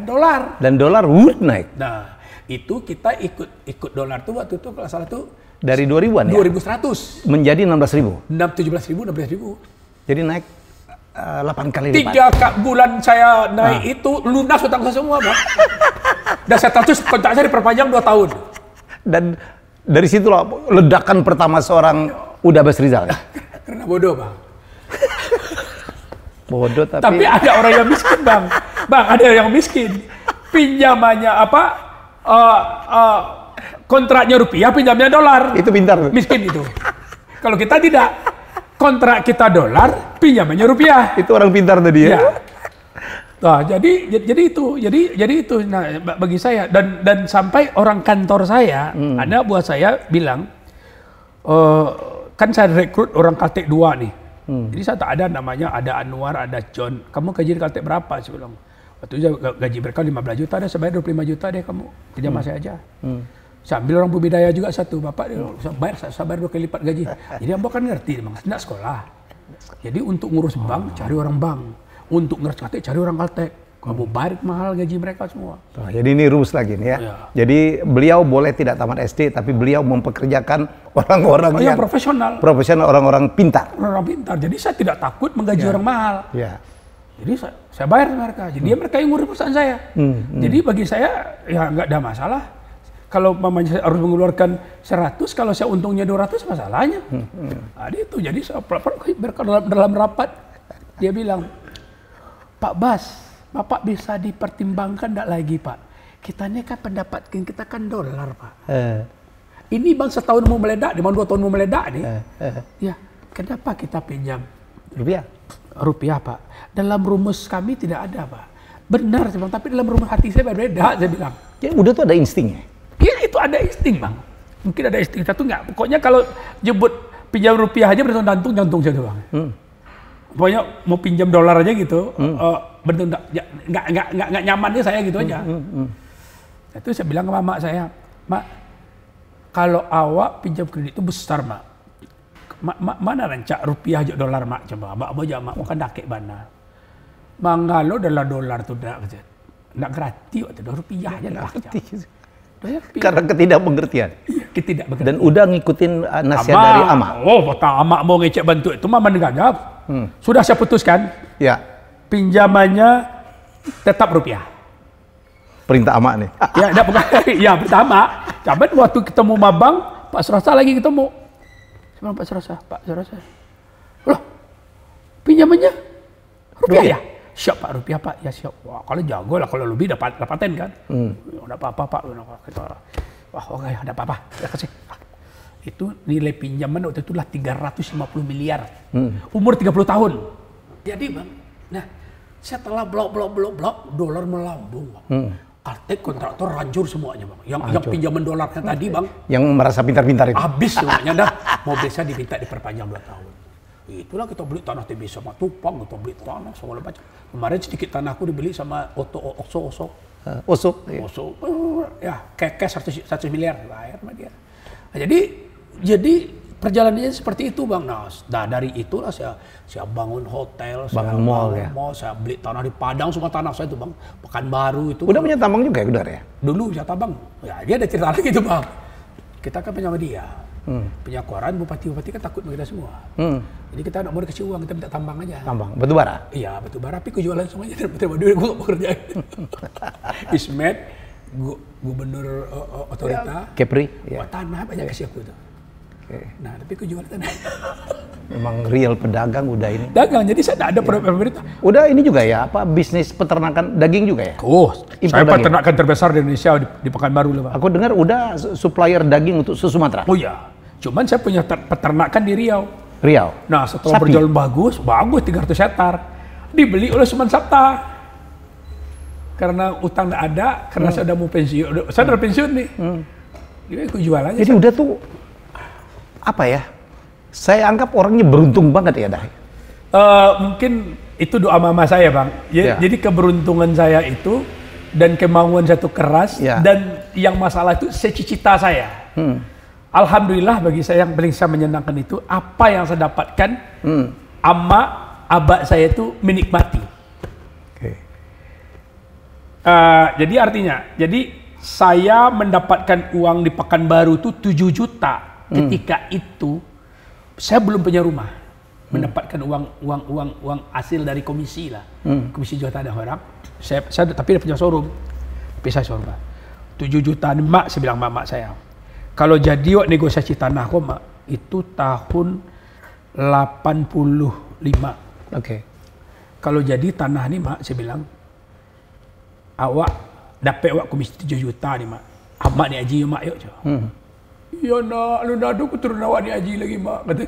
B: dolar. Dan dolar naik. Nah, itu kita ikut dolar tuh waktu itu kalau salah tuh
A: dari 2000-an ya?
B: 2100
A: menjadi 16.000.
B: 17.000, 16.000.
A: Jadi naik 8 kali
B: lipat. 3 bulan saya naik itu lunas utang saya semua, Bang. Dan saya terus kontrak saya diperpanjang 2 tahun.
A: Dan dari situlah ledakan pertama seorang Uda Bas Rizal.
B: Karena bodoh, Bang.
A: Bodoh
B: tapi ada orang yang miskin, Bang. Bang, ada yang miskin. Pinjamannya apa? Kontraknya rupiah, pinjamnya dolar.
A: Itu pintar.
B: Miskin itu. Kalau kita tidak. Kontrak kita dolar, pinjamannya rupiah.
A: Itu orang pintar tadi ya.
B: Nah, jadi itu. Nah, bagi saya dan sampai orang kantor saya, ada buat saya bilang, kan saya rekrut orang Kaltek 2 nih. Jadi saya tak ada namanya, ada Anwar, ada John. Kamu gaji di Kaltek berapa? Saya bilang. Waktu itu gaji mereka 15 juta, deh, saya bayar 25 juta deh kamu. Kerja sama saya aja. Saya ambil orang budidaya juga satu, Bapak saya bayar 2 kali lipat gaji. Jadi Amba kan ngerti, Bang, tidak sekolah. Jadi untuk ngurus bank, cari orang bank. Untuk ngurus Kaltek, cari orang Kaltek. Kamu bayar mahal gaji mereka semua.
A: Jadi ini rumus lagi nih ya. Jadi beliau boleh tidak tamat SD, tapi beliau mempekerjakan orang-orang yang
B: profesional.
A: Profesional, orang-orang pintar.
B: Orang pintar. Jadi saya tidak takut menggaji orang mahal. Jadi saya bayar mereka. Jadi mereka yang ngurus perusahaan saya. Jadi bagi saya ya nggak ada masalah. Kalau mamanya harus mengeluarkan 100, kalau saya untungnya 200, masalahnya. Itu jadi dalam rapat dia bilang, Pak Bas, Bapak bisa dipertimbangkan enggak lagi Pak? Kita ini kan pendapatan kita kan dolar Pak. Ini bang setahun mau meledak, di 2 tahun mau meledak nih. Ya, kenapa kita pinjam rupiah Pak? Dalam rumus kami tidak ada Pak. Benar sih Bang, tapi dalam rumus hati saya berbeda, saya bilang.
A: Ya udah tuh ada instingnya.
B: Iya itu ada insting Bang. Mungkin ada insting, kita tuh enggak. Pokoknya kalau jemput pinjam rupiah aja bergantung jantung saya Bang. Pokoknya mau pinjam dolar aja gitu, betul nggak nyamannya saya gitu aja. Itu saya bilang ke mama saya, Mak, kalau awak pinjam kredit itu besar Mak. Mana rancak rupiah aja dolar Mak, coba Mak aja Mak makan dakek bana. Manggalo dolar tuh nggak gratis waktu itu rupiah aja lah.
A: Karena ketidakpengertian.
B: Ketidakpengertian.
A: Dan udah ngikutin nasihat dari Ama.
B: Oh, kata Ama mau ngecek bantu itu Mama negara. Sudah saya putuskan.
A: Ya.
B: Pinjamannya tetap rupiah.
C: Perintah Ama nih.
B: Ya, enggak bukan. Ya, pertama. Cabat waktu ketemu Mabang, Pak Surasa lagi ketemu. Sama Pak Surasa, loh, pinjamannya rupiah ya? Siap Pak, rupiah Pak, ya siap. Wah, kalau jago lah, kalau lebih dapatin kan. Udah apa-apa Pak, wah oke, ada apa-apa, ya kasih. Itu nilai pinjaman waktu itu lah 350 miliar. Umur 30 tahun. Jadi Bang, nah setelah blok, dolar melambung. Artek kontraktor hancur semuanya Bang. Yang pinjaman dolar tadi Bang.
A: Yang merasa pintar-pintar itu.
B: Habis semuanya dah. Mobil saya diminta diperpanjang 2 tahun. Itulah kita beli tanah TB sama Tupang, kita beli tanah segala macam. Kemarin sedikit tanahku dibeli sama Oso. Ya, cash 100 miliar bayar sama dia. Nah, jadi perjalanannya seperti itu Bang. Nah, dari itulah saya bangun hotel,
A: bangun mall ya.
B: Saya beli tanah di Padang, semua tanah saya itu Bang. Pekanbaru itu.
A: Udah punya tambang juga ya, Udar ya?
B: Dulu saya tambang. Ya, dia ada cerita lagi itu Bang. Kita kan punya dia. Punya koran, bupati kan takut sama kita semua. Jadi kita nggak mau dikasih uang, kita minta tambang aja.
A: Tambang, batu bara?
B: Iya, batu bara, tapi jualan semuanya terima duit, gue nggak mau kerjain. Ismet, gubernur otorita,
A: Kepri,
B: ya. Tanah banyak kasih aku tuh. Nah, tapi aku jual tanah.
A: Memang real pedagang udah ini.
B: Dagang, jadi saya tidak ada pemerintah.
A: Udah ini juga ya, apa bisnis peternakan daging juga ya?
B: Oh, saya peternakan terbesar di Indonesia di Pekanbaru lah Pak.
A: Aku dengar udah supplier daging untuk Sumatera.
B: Oh iya, cuman saya punya peternakan di Riau. Nah, setelah berjalan bagus 300 hektar. Dibeli oleh Suman Sabta. Karena utang tidak ada, karena saya udah mau pensiun. Saya udah pensiun nih. Jadi aku jual aja.
A: Jadi udah tuh, apa ya? Saya anggap orangnya beruntung banget ya, Dah.
B: Mungkin itu doa mama saya, Bang. Jadi keberuntungan saya itu dan kemauan saya itu keras dan yang masalah itu cita saya. Alhamdulillah bagi saya yang paling saya menyenangkan itu apa yang saya dapatkan, abah saya itu menikmati. Jadi artinya, saya mendapatkan uang di Pekanbaru itu 7 juta. Ketika itu saya belum punya rumah, mendapatkan uang hasil dari komisi lah, komisi jual tanah orang. Saya tapi dia punya showroom, tapi saya showroom 7 juta. Mak, saya bilang mama saya, kalau jadi negosiasi tanah kok Mak, itu tahun 85. Kalau jadi tanah nih Mak, saya bilang, awak dapat komisi 7 juta nih Mak. Mak ni haji Mak yuk coba. Ya nak, lu nak ada keturunan awak ni haji lagi Mak, kata.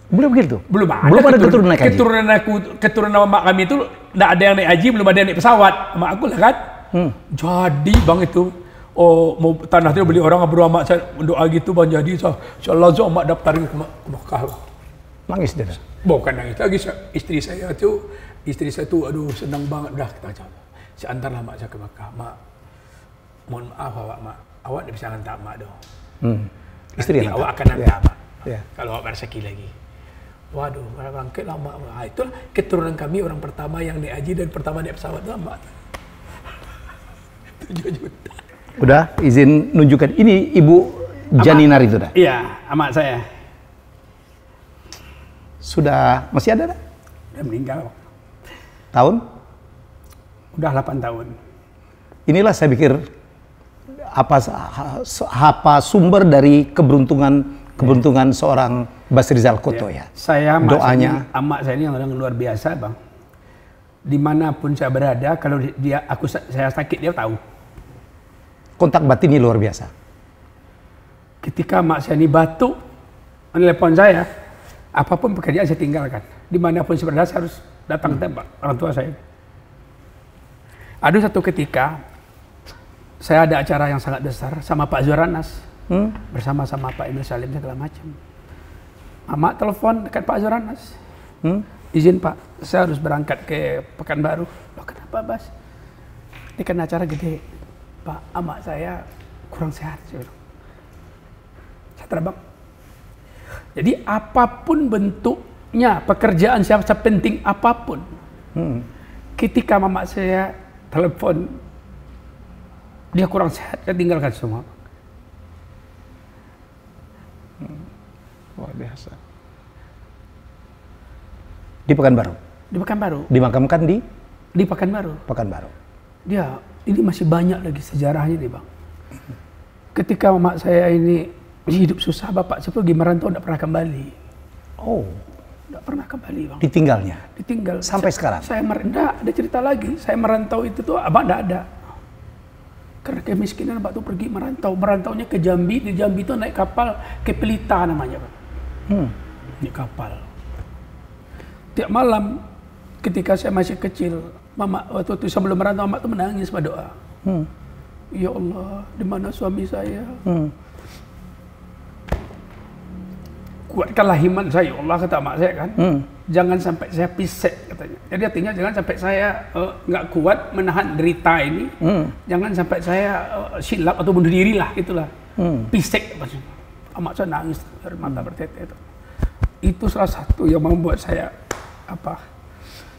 A: Belum begitu?
B: Belum ada keturunan naik haji. Keturunan mak kami itu tidak ada yang naik haji, belum ada yang naik pesawat. Mak aku lah kan. Jadi Bang itu, mau tanah itu beli orang berdua mak saya doa gitu Bang, jadi insyaallah mak daftar ke Mekah.
A: Nangis dia?
B: Bukan nangis lagi, istri saya tu aduh senang banget dah kita jawab. Saya antarlah mak saya ke Mekah. Mak, mohon maaf mak, awak tidak bisa hantar mak dong.
A: Istri
B: awak akan hantar mak. Kalau awak berzeki lagi. Waduh, bangkit lah mak. Itulah keturunan kami orang pertama yang naik haji dan pertama naik pesawat lah mak. 7 juta.
A: Udah izin nunjukkan ini Ibu Janinar itu dah.
B: Iya, amak saya.
A: Sudah masih ada dah?
B: Udah meninggal.
A: Tahun?
B: Udah 8 tahun.
A: Inilah saya pikir apa sumber dari keberuntungan seorang Bas Rizal Koto ya?
B: Saya
A: doanya.
B: Amak saya ini orang luar biasa, Bang. Dimanapun saya berada, kalau saya sakit dia tahu.
A: Kontak batinnya luar biasa.
B: Ketika mak saya ini batuk, menelepon saya, apapun pekerjaan saya tinggalkan. Dimanapun saya berada, saya harus datang ke tempat orang tua saya. Ada satu ketika, saya ada acara yang sangat besar sama Pak Zoranas, bersama-sama Pak Emil Salim segala macam. Amak telepon dekat Pak Zoranas. Izin Pak, saya harus berangkat ke Pekanbaru. Loh kenapa Bas? Ini kan acara gede. Pak, amak saya kurang sehat. Saya terbang. Jadi apapun bentuknya, pekerjaan siapa penting apapun. Ketika mama saya telepon, dia kurang sehat, saya tinggalkan semua.
A: Luar biasa. Di Pekanbaru?
B: Di Pekanbaru.
A: Dimakamkan di?
B: Di Pekanbaru.
A: Pekanbaru.
B: Dia, ini masih banyak lagi sejarahnya nih Bang. Ketika mama saya ini hidup susah, bapak saya pergi merantau, tidak pernah kembali.
A: Oh.
B: Tidak pernah kembali Bang.
A: Ditinggalnya?
B: Ditinggal.
A: Sampai sekarang?
B: Saya enggak, ada cerita lagi. Saya merantau itu tuh, abang tidak ada. Karena kemiskinan abang tuh pergi merantau. Merantaunya ke Jambi, di Jambi itu naik kapal ke Pelita namanya Bang. Naik kapal. Tiap malam ketika saya masih kecil, mama waktu itu sebelum merantau, mama tuh menangis berdoa. Ya Allah, di mana suami saya? Kuatkanlah iman saya, ya Allah, kata mak saya kan. Jangan sampai saya pisek katanya. Jadi artinya jangan sampai saya nggak kuat menahan derita ini. Jangan sampai saya silap atau bunuh diri lah, itulah. Pisek maksudnya. Mak saya nangis, air mata bertetes. Itu salah satu yang membuat saya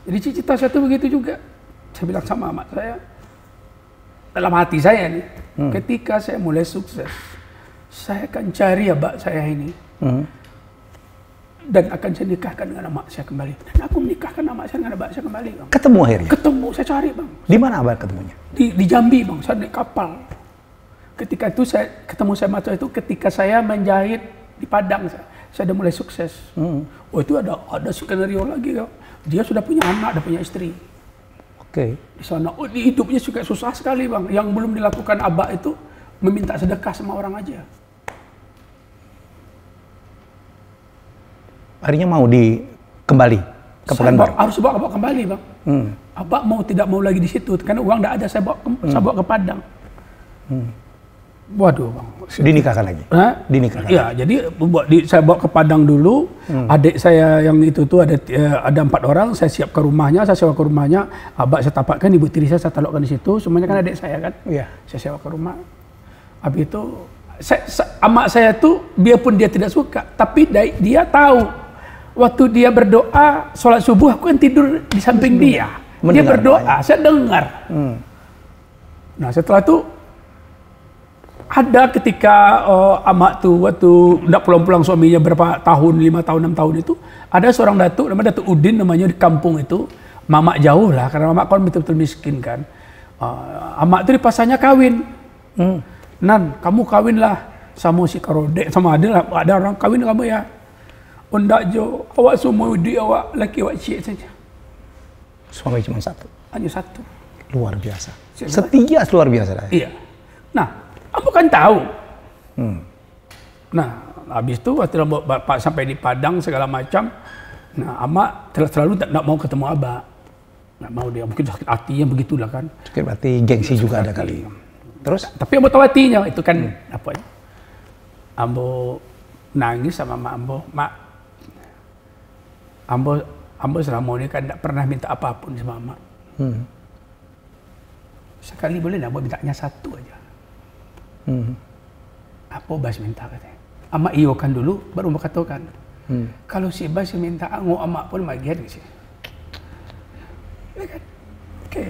B: jadi cita saya itu begitu juga. Saya bilang sama amak saya, dalam hati saya nih, ketika saya mulai sukses, saya akan cari abak saya ini, dan akan saya nikahkan dengan amak saya kembali. Dan aku menikahkan amak saya dengan abak saya kembali, Bang.
A: Ketemu akhirnya?
B: Ketemu, saya cari Bang.
A: Di mana abak ketemunya?
B: Di Jambi Bang, saya naik kapal. Ketika itu saya ketemu sama itu ketika saya menjahit di Padang. Saya udah mulai sukses. Oh itu ada skenario lagi kan. Dia sudah punya anak, sudah punya istri.
A: Oke.
B: Di sana, di hidupnya juga susah sekali Bang. Yang belum dilakukan abah itu meminta sedekah sama orang aja.
A: Akhirnya mau kembali ke Pekanbaru?
B: Harus bawa kembali Bang. Abah mau tidak mau lagi di situ, karena uang tidak ada. Saya bawa ke Padang. Waduh Bang.
A: Dinikahkan lagi? Dinikahkan.
B: Ya, jadi saya bawa ke Padang dulu. Adik saya yang itu tuh ada 4 orang. Saya siap ke rumahnya, saya sewa ke rumahnya. Abah saya tapakkan, ibu tiri saya taruhkan di situ. Semuanya kan adik saya kan. Iya. Saya sewa ke rumah. Habis itu, amak saya tuh, biarpun dia tidak suka, tapi dia tahu. Waktu dia berdoa, sholat subuh, aku kan tidur di samping dia. Dia berdoa, saya dengar. Nah setelah itu, ada ketika amak tuh waktu tidak pulang-pulang suaminya berapa tahun, 5 tahun, 6 tahun itu, ada seorang datuk namanya Datuk Udin namanya di kampung itu. Mamak jauh lah karena mamak kan betul-betul miskin kan. Amak itu di pasarnya kawin. Nan, kamu kawinlah sama si Karode, sama ada orang kawin kamu ya. Undak jo, awak semua di awak laki awak cik saja.
A: Suami cuma satu.
B: Hanya satu.
A: Luar biasa. Setia luar biasa.
B: Iya. Nah, kamu kan tahu. Nah, habis itu waktu bapak sampai di Padang segala macam, nah amak selalu tak mau ketemu abah, nggak mau dia, mungkin sakit hati yang begitulah kan.
A: Sakit hati, gengsi juga ada kali. Terus?
B: Tapi ambo tahu hatinya itu kan apa ya? Ambo nangis sama mak ambo selama ini kan tidak pernah minta apapun sama mak. Sekali boleh nggak, ambo mintanya satu aja. Apa Bas minta katanya? Amak iyokan dulu, baru mau katakan. Kalau si Bas minta ango amak pun magian sih. Oke.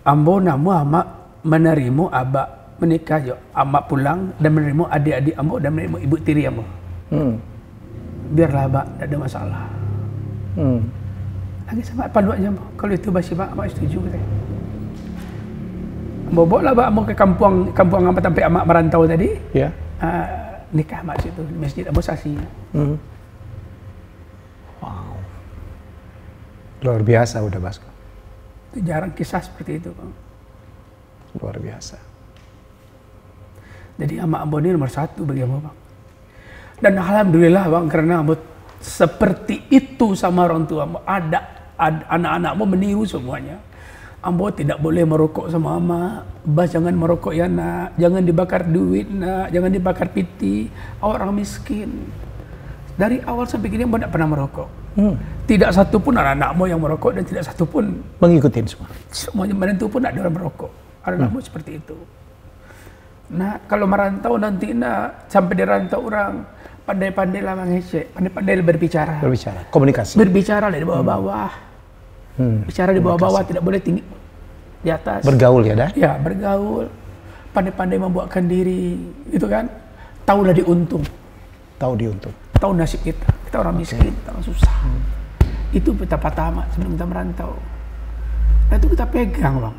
B: Ambo namu amak menerima abak menikah jo, amak pulang dan menerima adik-adik ambo dan menerima ibu tiri ambo. Biarlah abak, tidak ada masalah. Lagi sama paluannya ambo. Kalau itu Bas amak setuju katanya. Bobok lah Mbak, mau ke kampung apa sampai amak merantau tadi.
C: Ya.
B: Nikah Mak situ di Masjid Abu Sasi.
C: Wow. Luar biasa udah Basko.
B: Itu jarang kisah seperti itu Bang.
C: Luar biasa.
B: Jadi amak Ambo ini nomor 1 bagi Ambo Bang. Dan alhamdulillah Bang, karena Ambo seperti itu sama orang tua Ambo, ada anak-anak Ambo meniru semuanya. Ambo tidak boleh merokok sama Ama. Bas jangan merokok ya nak, jangan dibakar duit nak, jangan dibakar piti. Orang miskin. Dari awal sampai kini Ambo tidak pernah merokok. Tidak satu pun anak-anak Ambo yang merokok dan tidak satu pun
C: Mengikutin semua.
B: semuanya menentu pun ada orang merokok. Anak Ambo seperti itu. Nah kalau merantau nanti nak sampai di rantau orang pandai-pandai lah mengecek, pandai-pandai berbicara.
C: Komunikasi.
B: Berbicara lah di bawah-bawah. Bicara di bawah-bawah, tidak boleh tinggi di atas.
C: Bergaul ya dah?
B: Ya, bergaul. Pandai-pandai membuatkan diri, gitu kan. Tahulah diuntung.
C: Tahu diuntung.
B: Tahu nasib kita. Kita orang miskin, kita orang susah. Itu kita pertama sebelum kita merantau. Nah, itu kita pegang, Bang.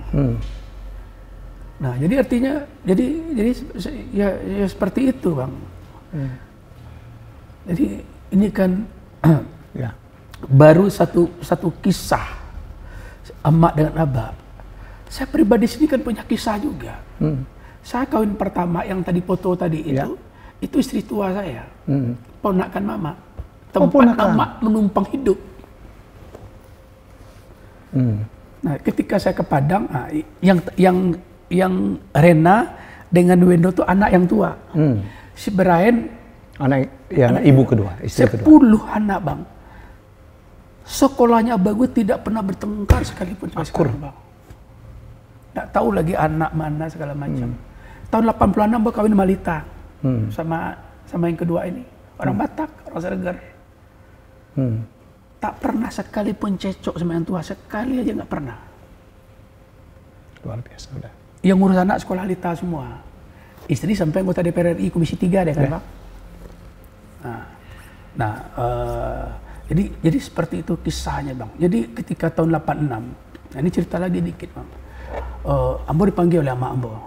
B: Nah, jadi artinya, jadi ya seperti itu, Bang. Jadi ini kan
C: Ya.
B: baru satu kisah emak dengan abah. Saya pribadi sini kan punya kisah juga. Saya kawin pertama yang tadi foto tadi itu istri tua saya, ponakan mama, tempat emak menumpang hidup. Nah, ketika saya ke Padang, yang Rena dengan Wendo itu anak yang tua. Si Brian
C: anak ibu kedua, istri
B: 10
C: kedua.
B: anak Bang. Sekolahnya abah gue tidak pernah bertengkar sekalipun sampai sekarang Bang. Nggak tahu lagi anak mana segala macam. Tahun 86 gue kawin Malita sama yang kedua ini. Orang Batak, orang Seregar. Tak pernah sekalipun cecok sama yang tua, sekali aja nggak pernah.
C: Luar biasa udah.
B: Yang ngurus anak sekolah Lita semua. Istri sampai anggota DPR RI Komisi 3 deh kan Bang. Nah, jadi seperti itu kisahnya Bang. Jadi ketika tahun 86, nah ini cerita lagi dikit Bang. Ambo dipanggil oleh Ama Ambo.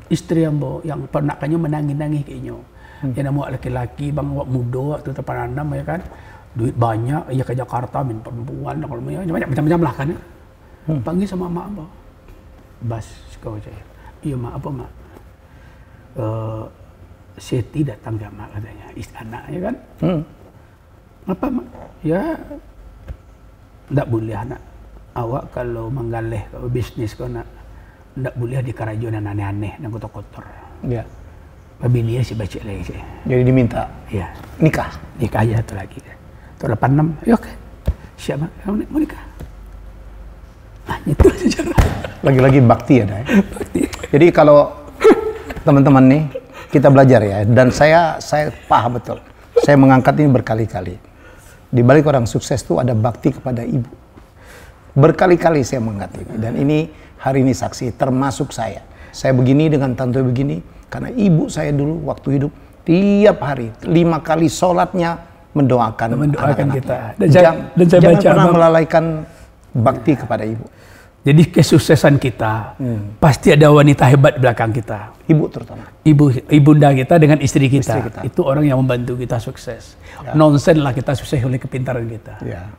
B: Istri Ambo yang ponakannya menangis-nangis kayaknya. Yang nama laki-laki Bang, wak muda waktu terpanam ya kan. Duit banyak, ya ke Jakarta min perempuan kalau macam-macam lah kan. Panggil sama Ama Ambo. Bas, kau saya. Iya Mak, apa Mak? Seti datang ke Mak katanya, anaknya kan. Apa Mak? Ya, tidak boleh anak. Awak kalau menggalih, kalau bisnis kau nak, tidak boleh di kerajuan yang aneh-aneh, yang kotor-kotor.
C: Ya.
B: Pabilia si baca lagi saya.
C: Jadi diminta
B: Ya.
C: nikah.
B: Nikah aja tu lagi. Tahun 86, ya oke. Siap Mak, kamu mau nikah? Nah, itu sejarah.
C: Lagi-lagi bakti ya dah.
B: Bakti.
C: Jadi kalau teman-teman nih kita belajar ya, dan saya paham betul. Saya mengangkat ini berkali-kali. Di balik orang sukses itu ada bakti kepada ibu. Berkali-kali saya mengangkat ini, dan ini hari ini saksi termasuk saya. Saya begini dengan tante begini karena ibu saya dulu waktu hidup tiap hari 5 kali sholatnya mendoakan
B: kita.
C: Dan saya jangan baca pernah melalaikan bakti kepada ibu.
B: Jadi kesuksesan kita pasti ada wanita hebat di belakang kita.
C: Ibu terutama.
B: Ibunda kita dengan istri kita. Itu orang yang membantu kita sukses. Ya. Nonsen lah kita sukses oleh kepintaran kita.
C: Ya.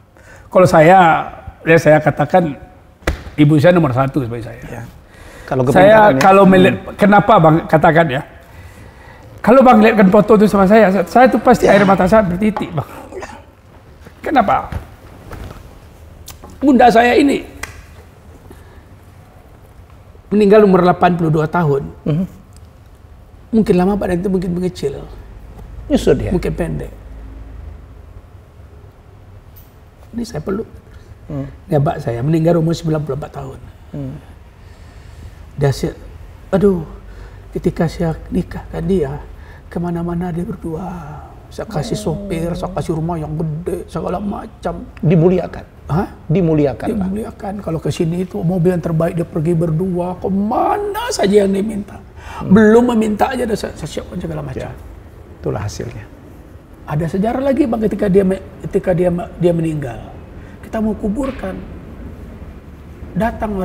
B: Kalau saya katakan ibu saya nomor 1 sebagai saya. Ya. Kalau melihat, kenapa Bang katakan ya? Kalau Bang lihatkan foto itu sama saya itu pasti air mata saya bertitik Bang. Kenapa? Bunda saya ini meninggal umur 82 tahun. Mungkin lama badan itu mungkin mengecil.
C: Nyusut ya?
B: Mungkin pendek. Ini saya peluk. Nyabak saya meninggal umur 94 tahun. Dia aduh, ketika saya nikahkan dia, kemana-mana dia berdua. Saya kasih sopir, saya kasih rumah yang gede, segala macam.
C: Dimuliakan?
B: Hah?
C: Dimuliakan.
B: Dimuliakan. Kalau ke sini itu mobil yang terbaik dia pergi berdua, kemana saja yang dia minta. Belum meminta aja saya siapkan segala macam. Ya,
C: itulah hasilnya.
B: Ada sejarah lagi Bang ketika dia meninggal. Kita mau kuburkan. datang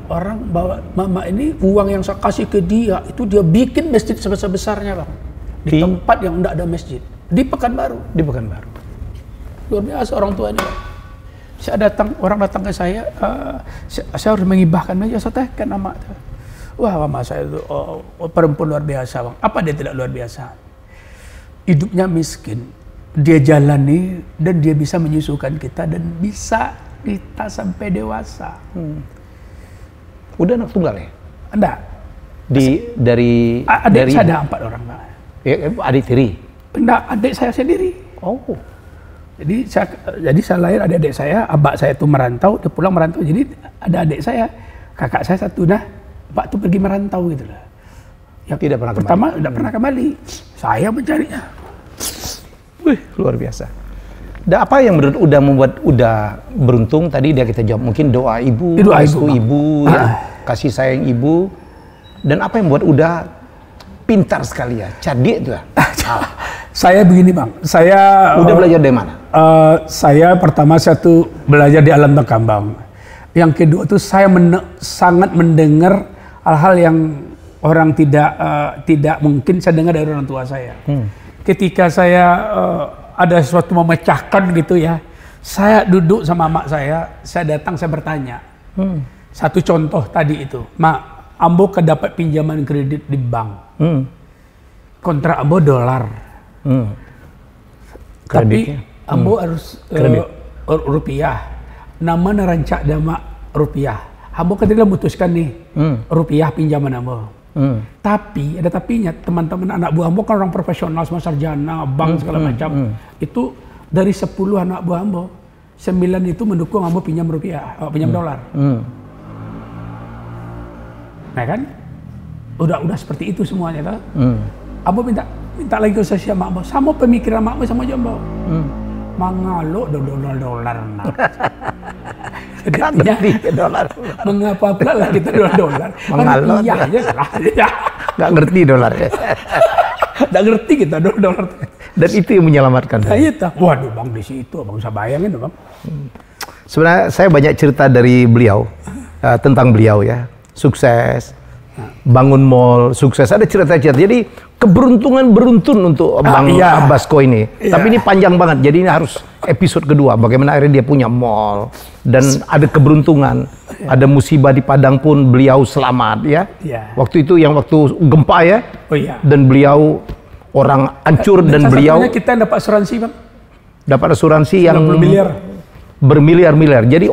B: orang bawa mama ini uang yang saya kasih ke dia itu dia bikin masjid sebesar-besarnya bang di tempat yang tidak ada masjid di Pekanbaru.
C: Di Pekanbaru.
B: Luar biasa orang tua ini bang. Orang datang ke saya harus mengibahkan aja saya teh nama. Wah mama saya itu perempuan luar biasa bang. Apa dia tidak luar biasa? Hidupnya miskin, dia jalani dan dia bisa menyusukan kita dan bisa kita sampai dewasa.
C: Udah anak tunggal ya?
B: Enggak.
C: Dari
B: saya ada 4 orang.
C: Ya, adik tiri?
B: Enggak, adik saya sendiri.
C: Oh.
B: Jadi saya lahir ada adik saya, abak saya itu merantau, dia pulang merantau. Jadi ada adik saya, kakak saya satu. Nah, abak itu pergi merantau gitu lah. Yang
C: tidak pernah
B: pertama tidak pernah kembali. Saya mencarinya.
C: Wih, luar biasa. Dan apa yang udah membuat beruntung tadi dia kita jawab mungkin doa ibu, restu ibu, ya, kasih sayang ibu. Dan apa yang membuat pintar sekali ya, cerdik itu ya.
B: Saya begini bang, saya
C: udah belajar dari mana?
B: Saya pertama satu belajar di alam Takambang. Yang kedua tuh saya sangat mendengar hal-hal yang orang tidak mungkin saya dengar dari orang tua saya. Ketika saya ada sesuatu memecahkan gitu ya, saya duduk sama mak saya datang, saya bertanya. Satu contoh tadi itu, mak, ambo kedapat pinjaman kredit di bank. Kontrak ambo dolar. Tapi ambo harus rupiah. Nama nerancak dama rupiah. Ambo ketika memutuskan nih rupiah pinjaman ambo. Tapi ada tapinya, teman-teman anak buah ambo kan orang profesional, semua sarjana, bank segala macam. Itu dari 10 anak buah ambo, 9 itu mendukung ambo pinjam rupiah, pinjam dolar. Nah kan, udah seperti itu semuanya kan. Ambo minta lagi ke saya mak ambo, sama pemikiran mak ambo sama aja ambo. Mangalo dolar.
C: Ngerti dolar.
B: Mengapa pula lah kita dolar?
C: Mengalot.
B: Iya aja lah.
C: Nggak ngerti dolar ya.
B: Nggak ngerti kita dolar.
C: Dan itu yang menyelamatkan.
B: Nah, iya. Waduh bang, di situ abang bisa bayangin bang.
C: Sebenarnya saya banyak cerita dari beliau tentang beliau ya, sukses, bangun mall, sukses. Ada cerita-cerita. Jadi keberuntungan beruntun untuk Bang Abasko ini. Tapi ini panjang banget. Jadi ini harus episode kedua. Bagaimana akhirnya dia punya mall dan ada keberuntungan. Ada musibah di Padang pun beliau selamat ya. Waktu itu yang waktu gempa ya. Dan beliau orang hancur dan beliau.
B: Kita dapat asuransi bang.
C: Dapat asuransi yang bermiliar-miliar. Jadi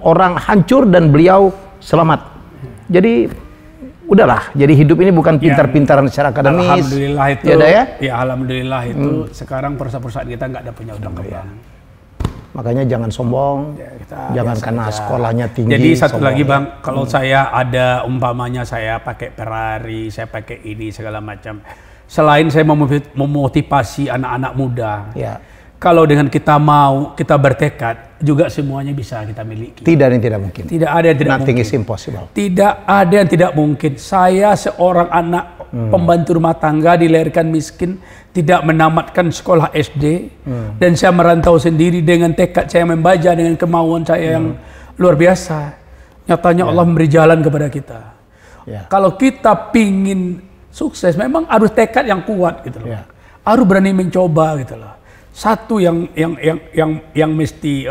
C: orang hancur dan beliau selamat. Jadi udahlah, jadi hidup ini bukan pintar-pintaran secara akademis.
B: Alhamdulillah itu. Ya alhamdulillah itu. Sekarang perusahaan kita nggak ada punya utang ke bank.
C: Makanya jangan sombong, jangan karena sekolahnya tinggi.
B: Jadi satu lagi bang, kalau saya ada umpamanya saya pakai Ferrari, saya pakai ini segala macam. Selain saya memotivasi anak-anak muda. Kalau dengan kita mau, kita bertekad, juga semuanya bisa kita miliki.
C: Tidak ada yang tidak mungkin.
B: Tidak ada yang tidak mungkin.
C: Nothing is impossible.
B: Tidak ada yang tidak mungkin. Saya seorang anak pembantu rumah tangga, dilahirkan miskin, tidak menamatkan sekolah SD, dan saya merantau sendiri dengan tekad saya membaca, dengan kemauan saya yang luar biasa. Nyatanya Allah memberi jalan kepada kita. Kalau kita pingin sukses, memang harus tekad yang kuat gitu loh. Harus berani mencoba gitu loh. Satu yang mesti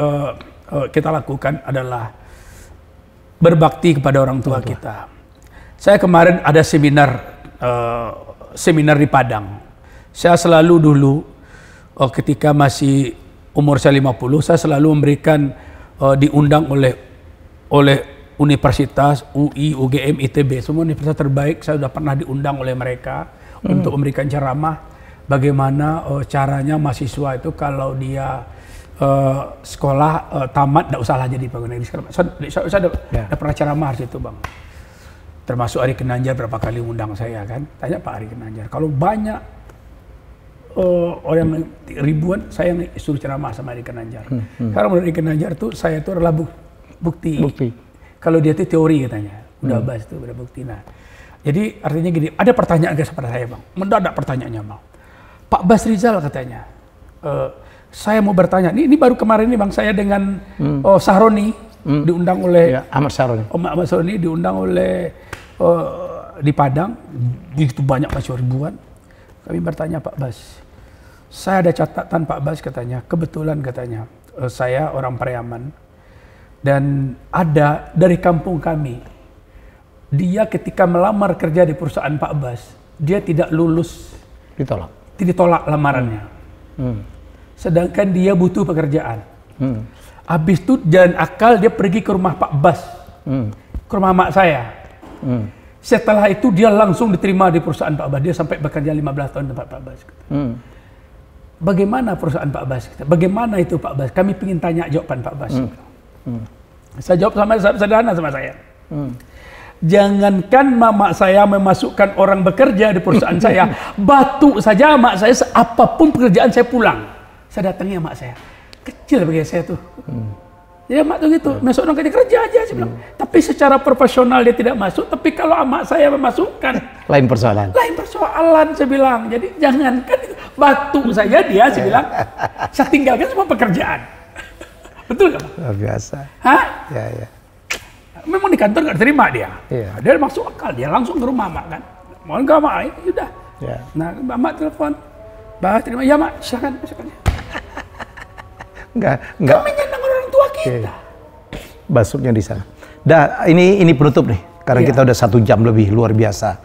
B: kita lakukan adalah berbakti kepada orang tua kita. Saya kemarin ada seminar di Padang. Saya selalu dulu ketika masih umur saya 50, saya selalu memberikan diundang oleh universitas, UI, UGM, ITB, semua universitas terbaik. Saya sudah pernah diundang oleh mereka untuk memberikan ceramah. Bagaimana caranya mahasiswa itu kalau dia sekolah tamat tidak usahlah jadi pegawai negeri. Saya udah pernah ceramah di situ bang. Termasuk Ari Kenanjar berapa kali undang saya kan. Tanya Pak Ari Kenanjar. Kalau banyak orang ribuan, saya yang suruh ceramah sama Ari Kenanjar. Karena menurut Ari Kenanjar tuh saya itu adalah bukti. Kalau dia itu teori katanya. Udah bahas itu, udah bukti. Nah, jadi artinya gini, ada pertanyaan guys pada saya bang. Mendadak pertanyaannya bang. Pak Bas Rizal katanya, saya mau bertanya, ini baru kemarin nih bang, saya dengan Sahroni, diundang oleh
C: Ahmad Saroni.
B: Om Ahmad Saroni diundang oleh di Padang, begitu banyak masih ribuan. Kami bertanya Pak Bas, saya ada catatan Pak Bas katanya, kebetulan katanya saya orang Pariaman dan ada dari kampung kami, dia ketika melamar kerja di perusahaan Pak Bas, dia tidak lulus, ditolak lamarannya. Sedangkan dia butuh pekerjaan. Habis itu jalan akal dia pergi ke rumah Pak Bas, ke rumah mak saya. Setelah itu dia langsung diterima di perusahaan Pak Bas. Dia sampai bekerja 15 tahun di tempat Pak Bas. Bagaimana perusahaan Pak Bas? Bagaimana itu Pak Bas? Kami ingin tanya jawaban Pak Bas. Saya jawab sama sederhana sama saya. Jangankan mama saya memasukkan orang bekerja di perusahaan saya, batu saja mak saya, apapun pekerjaan saya pulang. Saya datangi mak saya. Kecil bagi saya tuh. Ya mak tuh gitu, masuk orang kerja aja saya bilang. Tapi secara profesional dia tidak masuk, tapi kalau amak saya memasukkan,
C: lain persoalan.
B: Lain persoalan saya bilang. Jadi jangankan batu saja dia, saya bilang, saya tinggalkan semua pekerjaan. Betul nggak Pak?
C: Luar biasa.
B: Hah?
C: Ya.
B: Memang di kantor nggak terima dia.
C: Iya.
B: Dia masuk akal, dia langsung ke rumah mak kan. Mau nggak mak? Sudah.
C: Ya.
B: Nah, mak telepon, bah terima, ya mak, silakan.
C: Enggak.
B: Kami nyenang orang tua kita.
C: Masuknya di sana. Ini penutup nih, karena kita udah 1 jam lebih, luar biasa.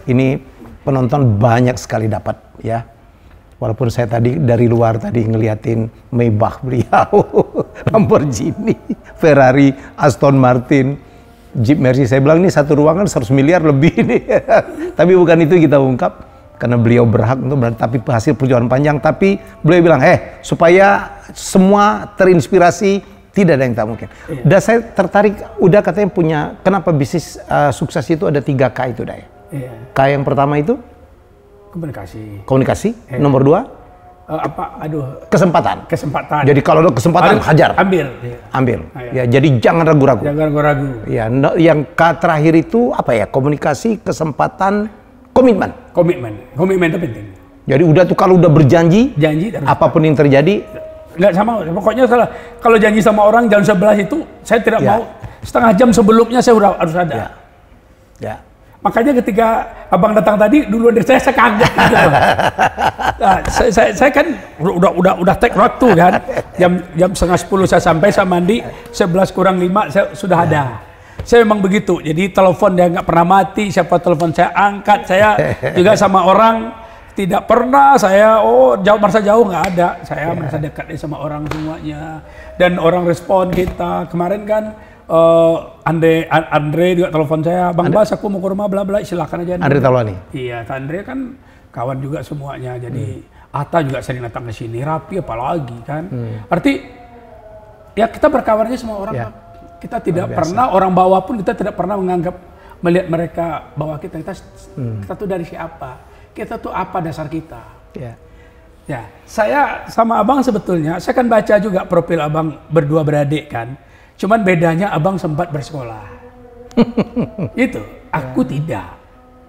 C: Ini penonton banyak sekali dapat ya. Walaupun saya tadi dari luar tadi ngeliatin Maybach beliau, Lamborghini, Ferrari, Aston Martin, Jeep Mercy. Saya bilang ini satu ruangan 100 miliar lebih nih. Tapi bukan itu kita ungkap, karena beliau berhak untuk tapi hasil perjuangan panjang. Tapi beliau bilang, supaya semua terinspirasi, tidak ada yang tak mungkin. Dan saya tertarik, udah katanya punya, kenapa bisnis sukses itu ada 3K itu dah ya? K yang pertama itu? Komunikasi. Nomor 2? Kesempatan. Jadi kalau ada kesempatan, hajar. Ambil. Ya, jadi jangan ragu-ragu. Ya, yang K terakhir itu apa ya? Komunikasi, kesempatan, komitmen.
B: Komitmen itu penting.
C: Jadi udah tuh kalau udah berjanji, apapun yang terjadi,
B: nggak sama. Pokoknya kalau janji sama orang jam 11 itu, saya tidak mau setengah jam sebelumnya saya harus ada.
C: Ya.
B: Makanya ketika abang datang tadi, duluan dari saya kaget. Gitu. Nah, saya kan udah take waktu kan. Jam setengah 10 saya sampai, saya mandi, 11 kurang 5 saya sudah ada. Saya memang begitu. Jadi telepon dia nggak pernah mati. Siapa telepon saya angkat. Saya juga sama orang tidak pernah saya merasa jauh, nggak ada. Saya merasa dekat sama orang semuanya. Dan orang respon kita. Kemarin kan Andre juga telepon saya, Bang Bas aku mau ke rumah bla bla, silakan aja.
C: Andre Taulani.
B: Iya, Andre kan kawan juga semuanya. Jadi Atta juga sering datang ke sini, Rapi apalagi kan. Arti ya kita berkawan aja sama orang. Kita tidak pernah orang bawah pun kita tidak pernah melihat mereka bahwa kita tuh dari siapa, kita tuh apa dasar kita. Ya, saya sama abang sebetulnya, saya kan baca juga profil abang berdua beradik kan. Cuman bedanya abang sempat bersekolah. Itu, aku tidak.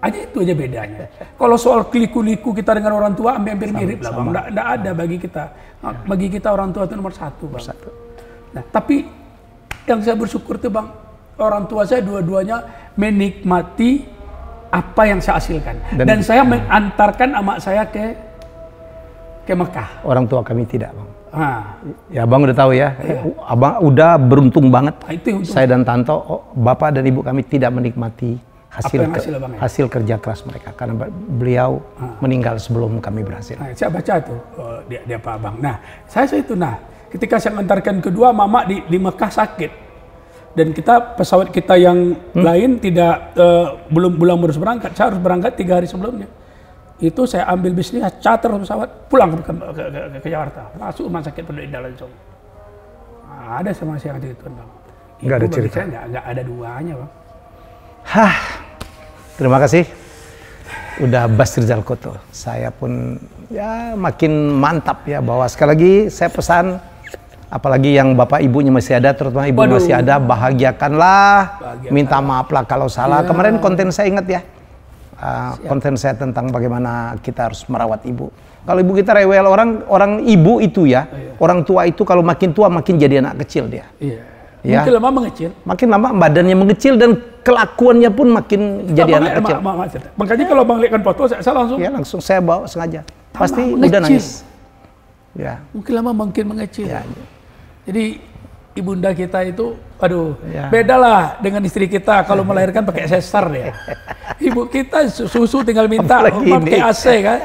B: Itu aja bedanya. Kalau soal liku-liku kita dengan orang tua hampir mirip lah bang. Nggak ada bagi kita. Bagi kita orang tua itu nomor 1 bang. Nah, tapi yang saya bersyukur tuh bang, orang tua saya dua-duanya menikmati apa yang saya hasilkan. Dan saya mengantarkan amak saya ke Mekah.
C: Orang tua kami tidak bang. Ya abang udah tahu ya, abang udah beruntung banget. Saya dan Tanto, bapak dan ibu kami tidak menikmati hasil kerja keras mereka karena beliau meninggal sebelum kami berhasil.
B: Saya baca tuh dia Pak Abang. Nah, saya itu ketika saya mengantarkan kedua mama di Mekah sakit dan pesawat kita yang lain tidak belum harus berangkat. Saya harus berangkat 3 hari sebelumnya. Itu saya ambil bisnis, charter pesawat, pulang ke Jakarta, masuk rumah sakit Pondok Indah langsung. Ada sama saya gitu bang.
C: Nggak ada cerita.
B: Nggak ada duanya bang.
C: Terima kasih. Udah Bas Rizal Koto. Saya pun ya makin mantap ya bahwa sekali lagi saya pesan, apalagi yang bapak ibunya masih ada, terutama ibu masih ada, bahagiakanlah, minta maaflah kalau salah. Kemarin konten saya ingat ya. Konten saya tentang bagaimana kita harus merawat ibu. Kalau ibu kita rewel, orang ibu itu ya, orang tua itu kalau makin tua makin jadi anak kecil dia. Ya.
B: Makin lama mengecil.
C: Makin lama badannya mengecil dan kelakuannya pun makin jadi anak kecil.
B: Makanya kalau Bang lihatkan foto, saya langsung.
C: Ya langsung saya bawa sengaja. Pasti
B: mengecil.
C: udah nangis. Ya.
B: Mungkin lama makin mengecil.
C: Ya.
B: Jadi ibunda kita itu, aduh,
C: ya.
B: beda lah dengan istri kita kalau melahirkan pakai sesar ya. Ibu kita susu tinggal minta, pakai AC kan.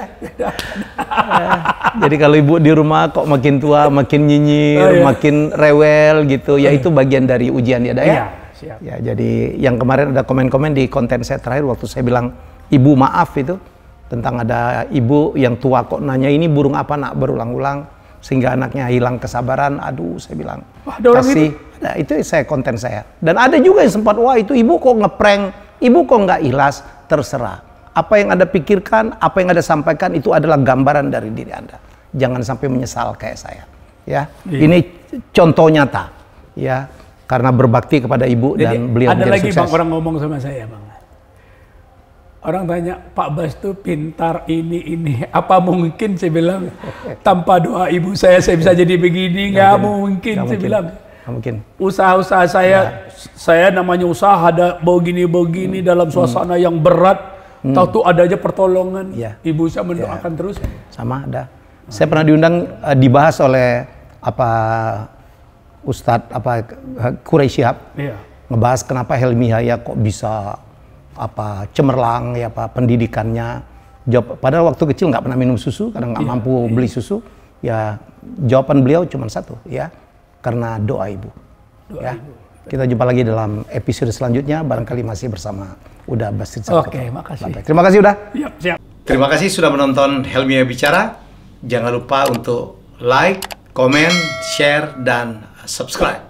C: Jadi kalau ibu di rumah kok makin tua, makin nyinyir, makin rewel gitu, ya itu bagian dari ujian ya, Daya.
B: Siap.
C: Ya, jadi yang kemarin ada komen-komen di konten saya terakhir waktu saya bilang ibu maaf itu tentang ada ibu yang tua kok nanya ini burung apa nak berulang-ulang sehingga anaknya hilang kesabaran. Aduh, saya bilang kasih. Nah, itu saya konten saya. Dan ada juga yang sempat wah itu ibu kok ngeprank, ibu kok nggak ikhlas. Terserah. Apa yang Anda pikirkan, apa yang Anda sampaikan itu adalah gambaran dari diri Anda. Jangan sampai menyesal kayak saya. Ya, ini contoh nyata. Ya, karena berbakti kepada ibu. Jadi, dan beliau
B: ada lagi
C: sukses.
B: Bang orang ngomong sama saya, Bang. Orang tanya, Pak Bas tuh pintar ini. Apa mungkin saya bilang tanpa doa ibu saya bisa jadi begini? Nggak mungkin saya bilang.
C: Mungkin.
B: Usaha-usaha saya namanya usaha ada begini dalam suasana yang berat. Tahu tuh ada aja pertolongan. Ibu saya mendoakan terus.
C: Sama ada. Saya pernah diundang dibahas oleh Ustadz Quraisy Shihab. Ngebahas kenapa Helmi Yahya kok bisa cemerlang ya pendidikannya. Jawab, padahal waktu kecil nggak pernah minum susu karena nggak mampu beli susu. Ya jawaban beliau cuma satu ya. Karena doa ibu. Ibu. Kita jumpa lagi dalam episode selanjutnya. Barangkali masih bersama Uda Basri.
B: Oke, makasih.
C: Terima kasih Uda.
B: Siap.
A: Terima kasih sudah menonton Helmi Yahya Bicara. Jangan lupa untuk like, komen, share, dan subscribe.